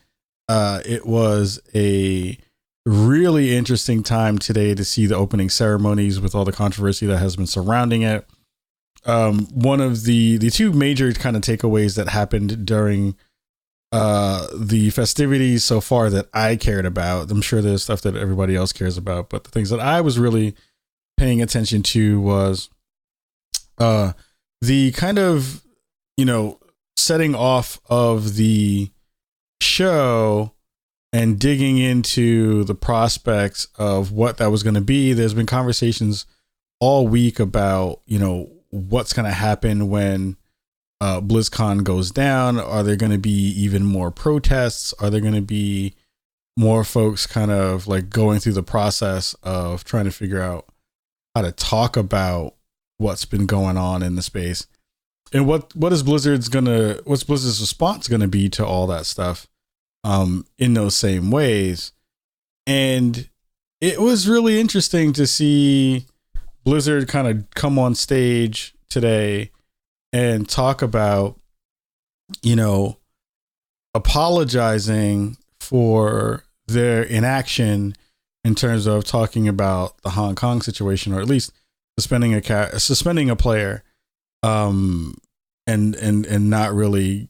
It was a really interesting time today to see the opening ceremonies with all the controversy that has been surrounding it. One of the two major kind of takeaways that happened during the festivities so far that I cared about, I'm sure there's stuff that everybody else cares about, but the things that I was really paying attention to was the kind of, you know, setting off of the show and digging into the prospects of what that was going to be. There's been conversations all week about, you know, what's going to happen when BlizzCon goes down. Are there going to be even more protests? Are there going to be more folks kind of like going through the process of trying to figure out how to talk about what's been going on in the space? And what's Blizzard's response going to be to all that stuff in those same ways? And it was really interesting to see Blizzard kind of come on stage today and talk about, you know, apologizing for their inaction in terms of talking about the Hong Kong situation, or at least suspending a player, and not really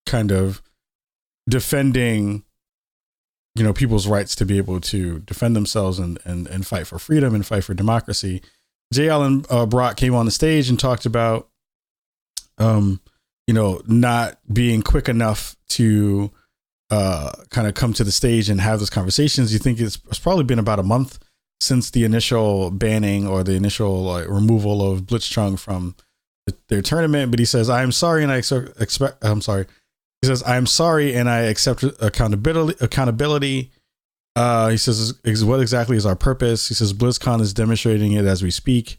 kind of defending, you know, people's rights to be able to defend themselves and fight for freedom and fight for democracy. J. Allen Brock came on the stage and talked about, you know, not being quick enough to kind of come to the stage and have those conversations. You think it's probably been about a month since the initial banning or the initial removal of Blitzchung from their tournament. But he says, "I'm sorry, and I expect. I'm sorry." He says, "I'm sorry, and I accept accountability." He says, "What exactly is our purpose?" He says, "BlizzCon is demonstrating it as we speak.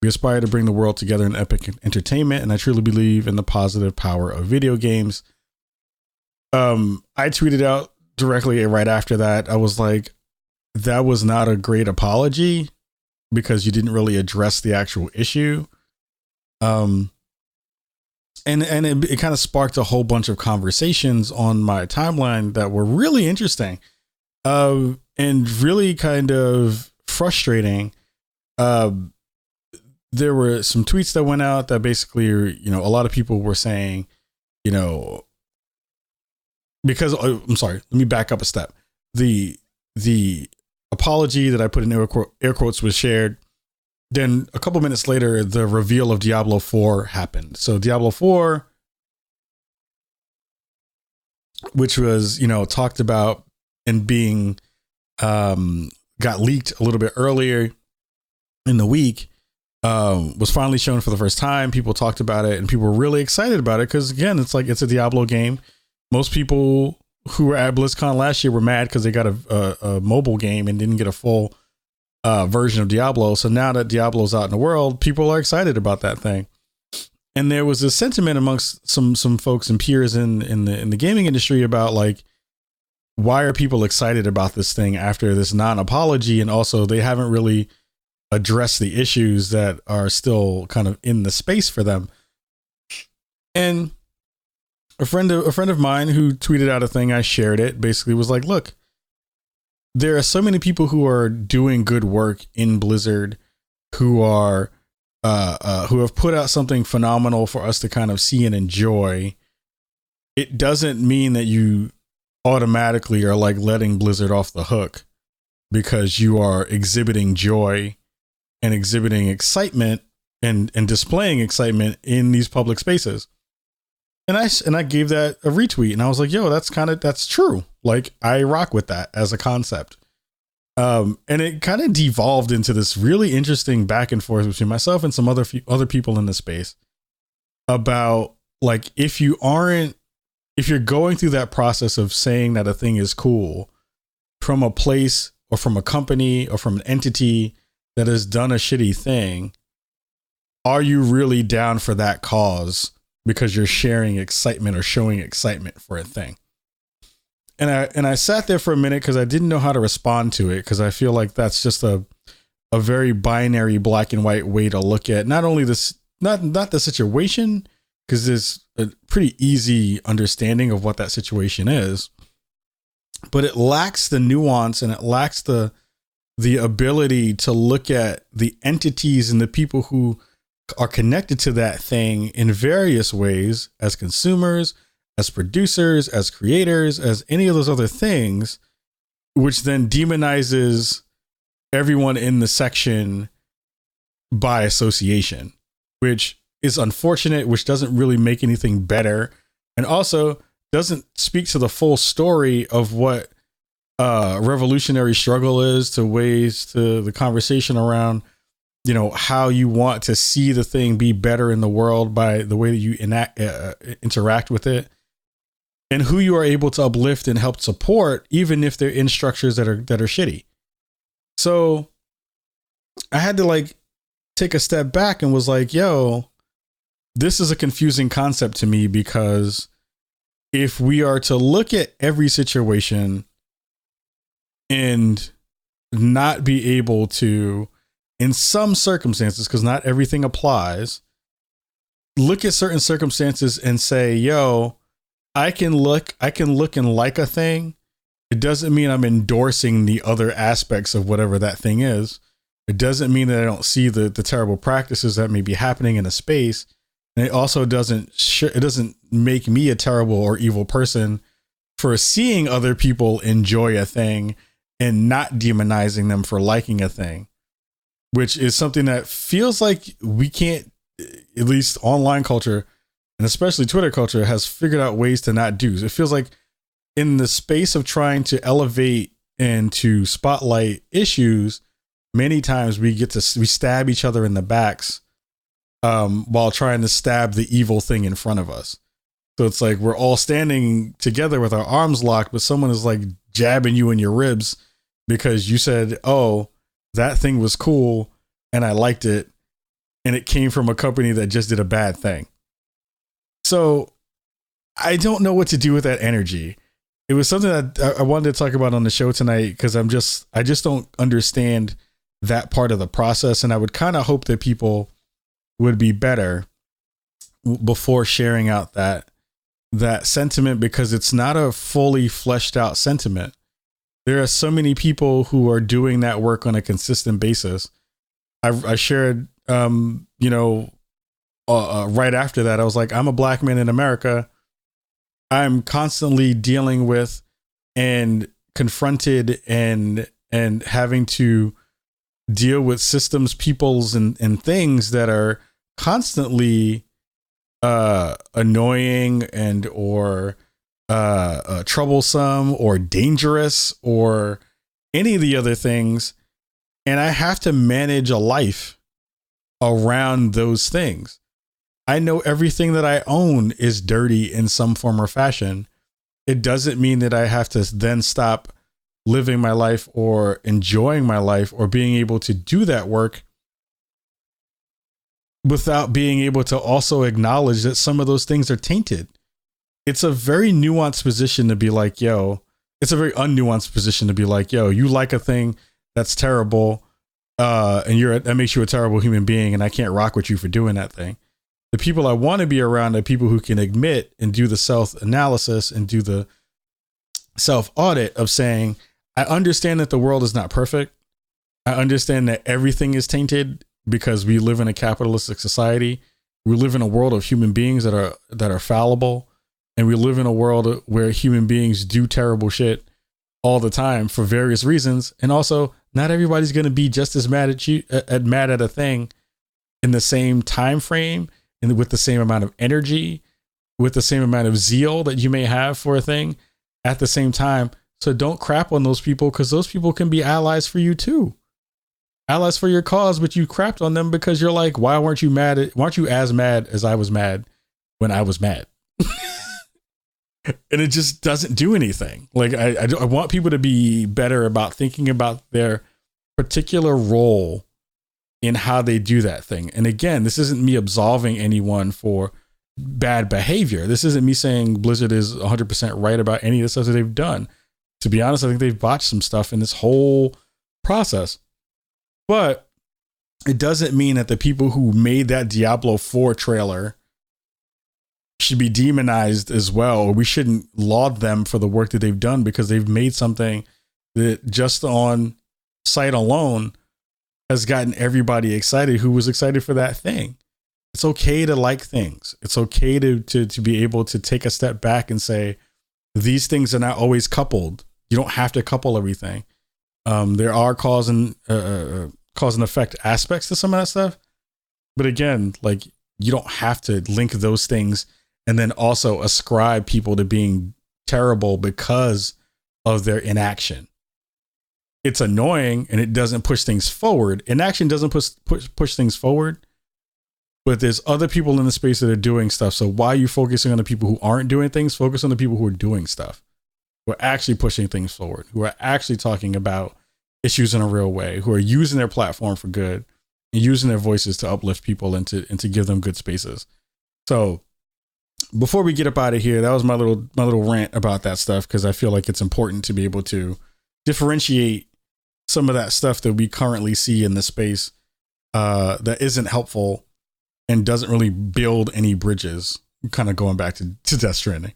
We aspire to bring the world together in epic entertainment, and I truly believe in the positive power of video games." I tweeted out directly right after that, I was like, that was not a great apology because you didn't really address the actual issue. And it kind of sparked a whole bunch of conversations on my timeline that were really interesting, and really kind of frustrating. There were some tweets that went out that basically, a lot of people were saying, because I'm sorry, let me back up a step. The apology that I put in air quotes was shared. Then a couple minutes later, the reveal of Diablo 4 happened. So Diablo 4, which was, talked about and being, got leaked a little bit earlier in the week, was finally shown for the first time. People talked about it and people were really excited about it. Cause again, it's a Diablo game. Most people who were at BlizzCon last year were mad because they got a mobile game and didn't get a full version of Diablo. So now that Diablo's out in the world, people are excited about that thing. And there was a sentiment amongst some folks and peers in the gaming industry about like, why are people excited about this thing after this non-apology? And also they haven't really addressed the issues that are still kind of in the space for them. And a friend of mine who tweeted out a thing, I shared it, basically was like, look, there are so many people who are doing good work in Blizzard who are who have put out something phenomenal for us to kind of see and enjoy. It doesn't mean that you automatically are like letting Blizzard off the hook because you are exhibiting joy and exhibiting excitement and displaying excitement in these public spaces. And I gave that a retweet and I was like, yo, that's true. Like I rock with that as a concept. And it kind of devolved into this really interesting back and forth between myself and some other people in the space about like, if you're going through that process of saying that a thing is cool from a place or from a company or from an entity that has done a shitty thing, are you really down for that cause because you're sharing excitement or showing excitement for a thing? And I sat there for a minute because I didn't know how to respond to it, because I feel like that's just a very binary black and white way to look at not only this, not the situation, because there's a pretty easy understanding of what that situation is, but it lacks the nuance and it lacks the ability to look at the entities and the people who are connected to that thing in various ways, as consumers, as producers, as creators, as any of those other things, which then demonizes everyone in the section by association, which is unfortunate, which doesn't really make anything better, and also doesn't speak to the full story of what revolutionary struggle is, to ways to the conversation around, how you want to see the thing be better in the world by the way that you interact with it, and who you are able to uplift and help support, even if they're in structures that are shitty. So I had to like take a step back and was like, yo, this is a confusing concept to me, because if we are to look at every situation and not be able to, in some circumstances, because not everything applies, look at certain circumstances and say, yo, I can look and like a thing. It doesn't mean I'm endorsing the other aspects of whatever that thing is. It doesn't mean that I don't see the terrible practices that may be happening in a space. And it also doesn't make me a terrible or evil person for seeing other people enjoy a thing and not demonizing them for liking a thing, which is something that feels like we can't, at least online culture, and especially Twitter culture, has figured out ways to not do. It feels like in the space of trying to elevate and to spotlight issues, many times we stab each other in the backs while trying to stab the evil thing in front of us. So it's like we're all standing together with our arms locked, but someone is like jabbing you in your ribs because you said, oh, that thing was cool and I liked it, and it came from a company that just did a bad thing. So I don't know what to do with that energy. it was something that I wanted to talk about on the show tonight because I just don't understand that part of the process, and I would kind of hope that people would be better before sharing out that sentiment, because it's not a fully fleshed out sentiment. There are so many people who are doing that work on a consistent basis. I shared, right after that, I was like, I'm a black man in America. I'm constantly dealing with and confronted and having to deal with systems, peoples, and things that are constantly annoying and or troublesome or dangerous or any of the other things. And I have to manage a life around those things. I know everything that I own is dirty in some form or fashion. It doesn't mean that I have to then stop living my life or enjoying my life or being able to do that work without being able to also acknowledge that some of those things are tainted. It's a very nuanced position to be like, yo, it's a very unnuanced position to be like, yo, you like a thing that's terrible, and that makes you a terrible human being, and I can't rock with you for doing that thing. The people I want to be around are people who can admit and do the self-analysis and do the self-audit of saying, I understand that the world is not perfect. I understand that everything is tainted because we live in a capitalistic society. We live in a world of human beings that are fallible, and we live in a world where human beings do terrible shit all the time for various reasons. And also, not everybody's going to be just as mad at you, mad at a thing in the same time frame and with the same amount of energy, with the same amount of zeal that you may have for a thing at the same time. So don't crap on those people, because those people can be allies for you too. Allies for your cause, but you crapped on them because you're like, why weren't you as mad as I was mad when I was mad? And it just doesn't do anything. Like I want people to be better about thinking about their particular role in how they do that thing. And again, this isn't me absolving anyone for bad behavior. This isn't me saying Blizzard is 100% right about any of the stuff that they've done. To be honest, I think they've botched some stuff in this whole process. But it doesn't mean that the people who made that Diablo 4 trailer should be demonized as well. We shouldn't laud them for the work that they've done, because they've made something that just on sight alone has gotten everybody excited who was excited for that thing. It's okay to like things. It's okay to be able to take a step back and say, these things are not always coupled. You don't have to couple everything. There are cause and effect aspects to some of that stuff. But again, like, you don't have to link those things and then also ascribe people to being terrible because of their inaction. It's annoying and it doesn't push things forward. Inaction doesn't push things forward, but there's other people in the space that are doing stuff. So why are you focusing on the people who aren't doing things? Focus on the people who are doing stuff, who are actually pushing things forward, who are actually talking about issues in a real way, who are using their platform for good and using their voices to uplift people and to give them good spaces. So before we get up out of here, that was my little rant about that stuff, because I feel like it's important to be able to differentiate some of that stuff that we currently see in the space that isn't helpful and doesn't really build any bridges. Kind of going back to Death Stranding.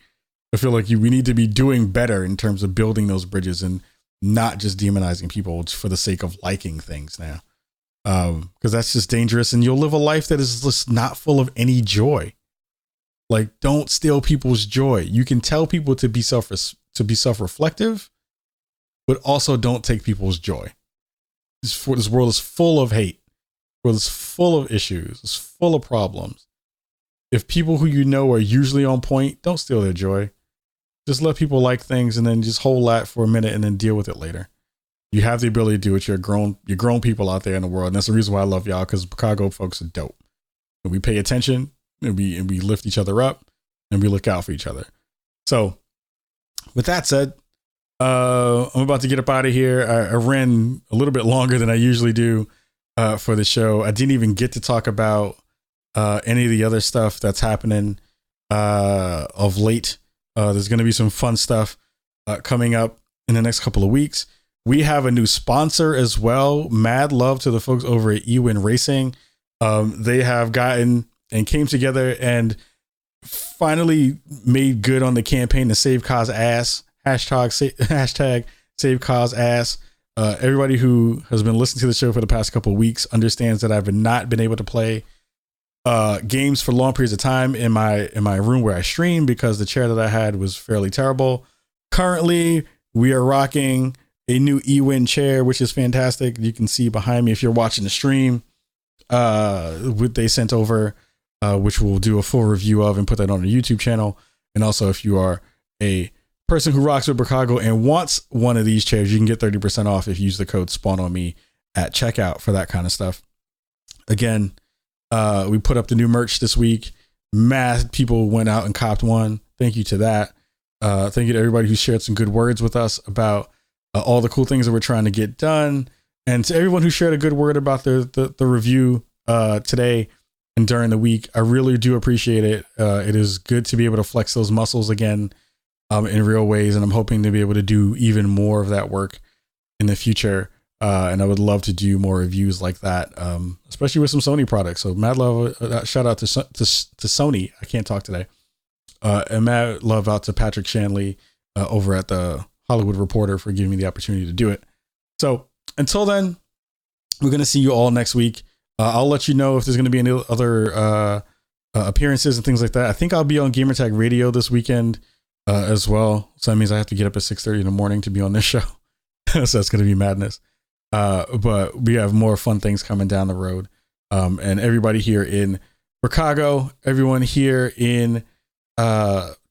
I feel like we need to be doing better in terms of building those bridges and not just demonizing people for the sake of liking things now. Because that's just dangerous, and you'll live a life that is just not full of any joy. Like, don't steal people's joy. You can tell people to be self-reflective, but also don't take people's joy. This world is full of hate. The world is full of issues. It's full of problems. If people who you know are usually on point, don't steal their joy. Just let people like things and then just hold that for a minute and then deal with it later. You have the ability to do it. You're grown people out there in the world. And that's the reason why I love y'all, because Chicago folks are dope. And we pay attention and we lift each other up and we look out for each other. So with that said, I'm about to get up out of here. I ran a little bit longer than I usually do for the show. I didn't even get to talk about any of the other stuff that's happening of late. There's going to be some fun stuff coming up in the next couple of weeks. We have a new sponsor as well. Mad love to the folks over at Ewin Racing. They have gotten and came together and finally made good on the campaign to save Kaz ass. Hashtag save Kaz ass. Everybody who has been listening to the show for the past couple of weeks understands that I've not been able to play games for long periods of time in my room where I stream because the chair that I had was fairly terrible. Currently, we are rocking a new Ewin chair, which is fantastic. You can see behind me if you're watching the stream. What they sent over, which we'll do a full review of and put that on the YouTube channel. And also, if you are a person who rocks with Chicago and wants one of these chairs, you can get 30% off if you use the code SpawnOnMe at checkout for that kind of stuff. Again, we put up the new merch this week. Mass people went out and copped one. Thank you to that. Thank you to everybody who shared some good words with us about all the cool things that we're trying to get done. And to everyone who shared a good word about the review today and during the week, I really do appreciate it. It is good to be able to flex those muscles again in real ways. And I'm hoping to be able to do even more of that work in the future. And I would love to do more reviews like that, especially with some Sony products. So mad love, shout out to Sony. I can't talk today. And mad love out to Patrick Shanley over at the Hollywood Reporter for giving me the opportunity to do it. So until then, we're going to see you all next week. I'll let you know if there's going to be any other appearances and things like that. I think I'll be on Gamertag Radio this weekend as well. So that means I have to get up at 6:30 in the morning to be on this show. So that's going to be madness. But we have more fun things coming down the road. And everybody here in Chicago, everyone here in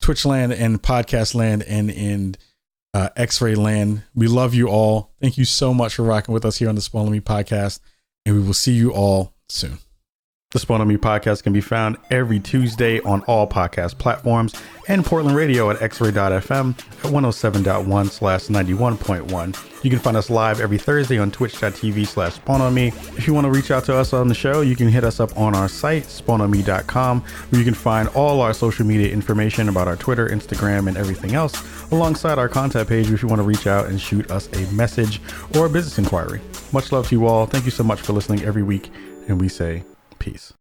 Twitch land and podcast land and in X-Ray land, we love you all. Thank you so much for rocking with us here on the Spawn on Me podcast, and we will see you all soon. The Spawn on Me podcast can be found every Tuesday on all podcast platforms and Portland Radio at xray.fm at 107.1/91.1. You can find us live every Thursday on twitch.tv/spawnonme. If you want to reach out to us on the show, you can hit us up on our site, spawnonme.com, where you can find all our social media information about our Twitter, Instagram, and everything else, alongside our contact page if you want to reach out and shoot us a message or a business inquiry. Much love to you all. Thank you so much for listening every week, and we say peace.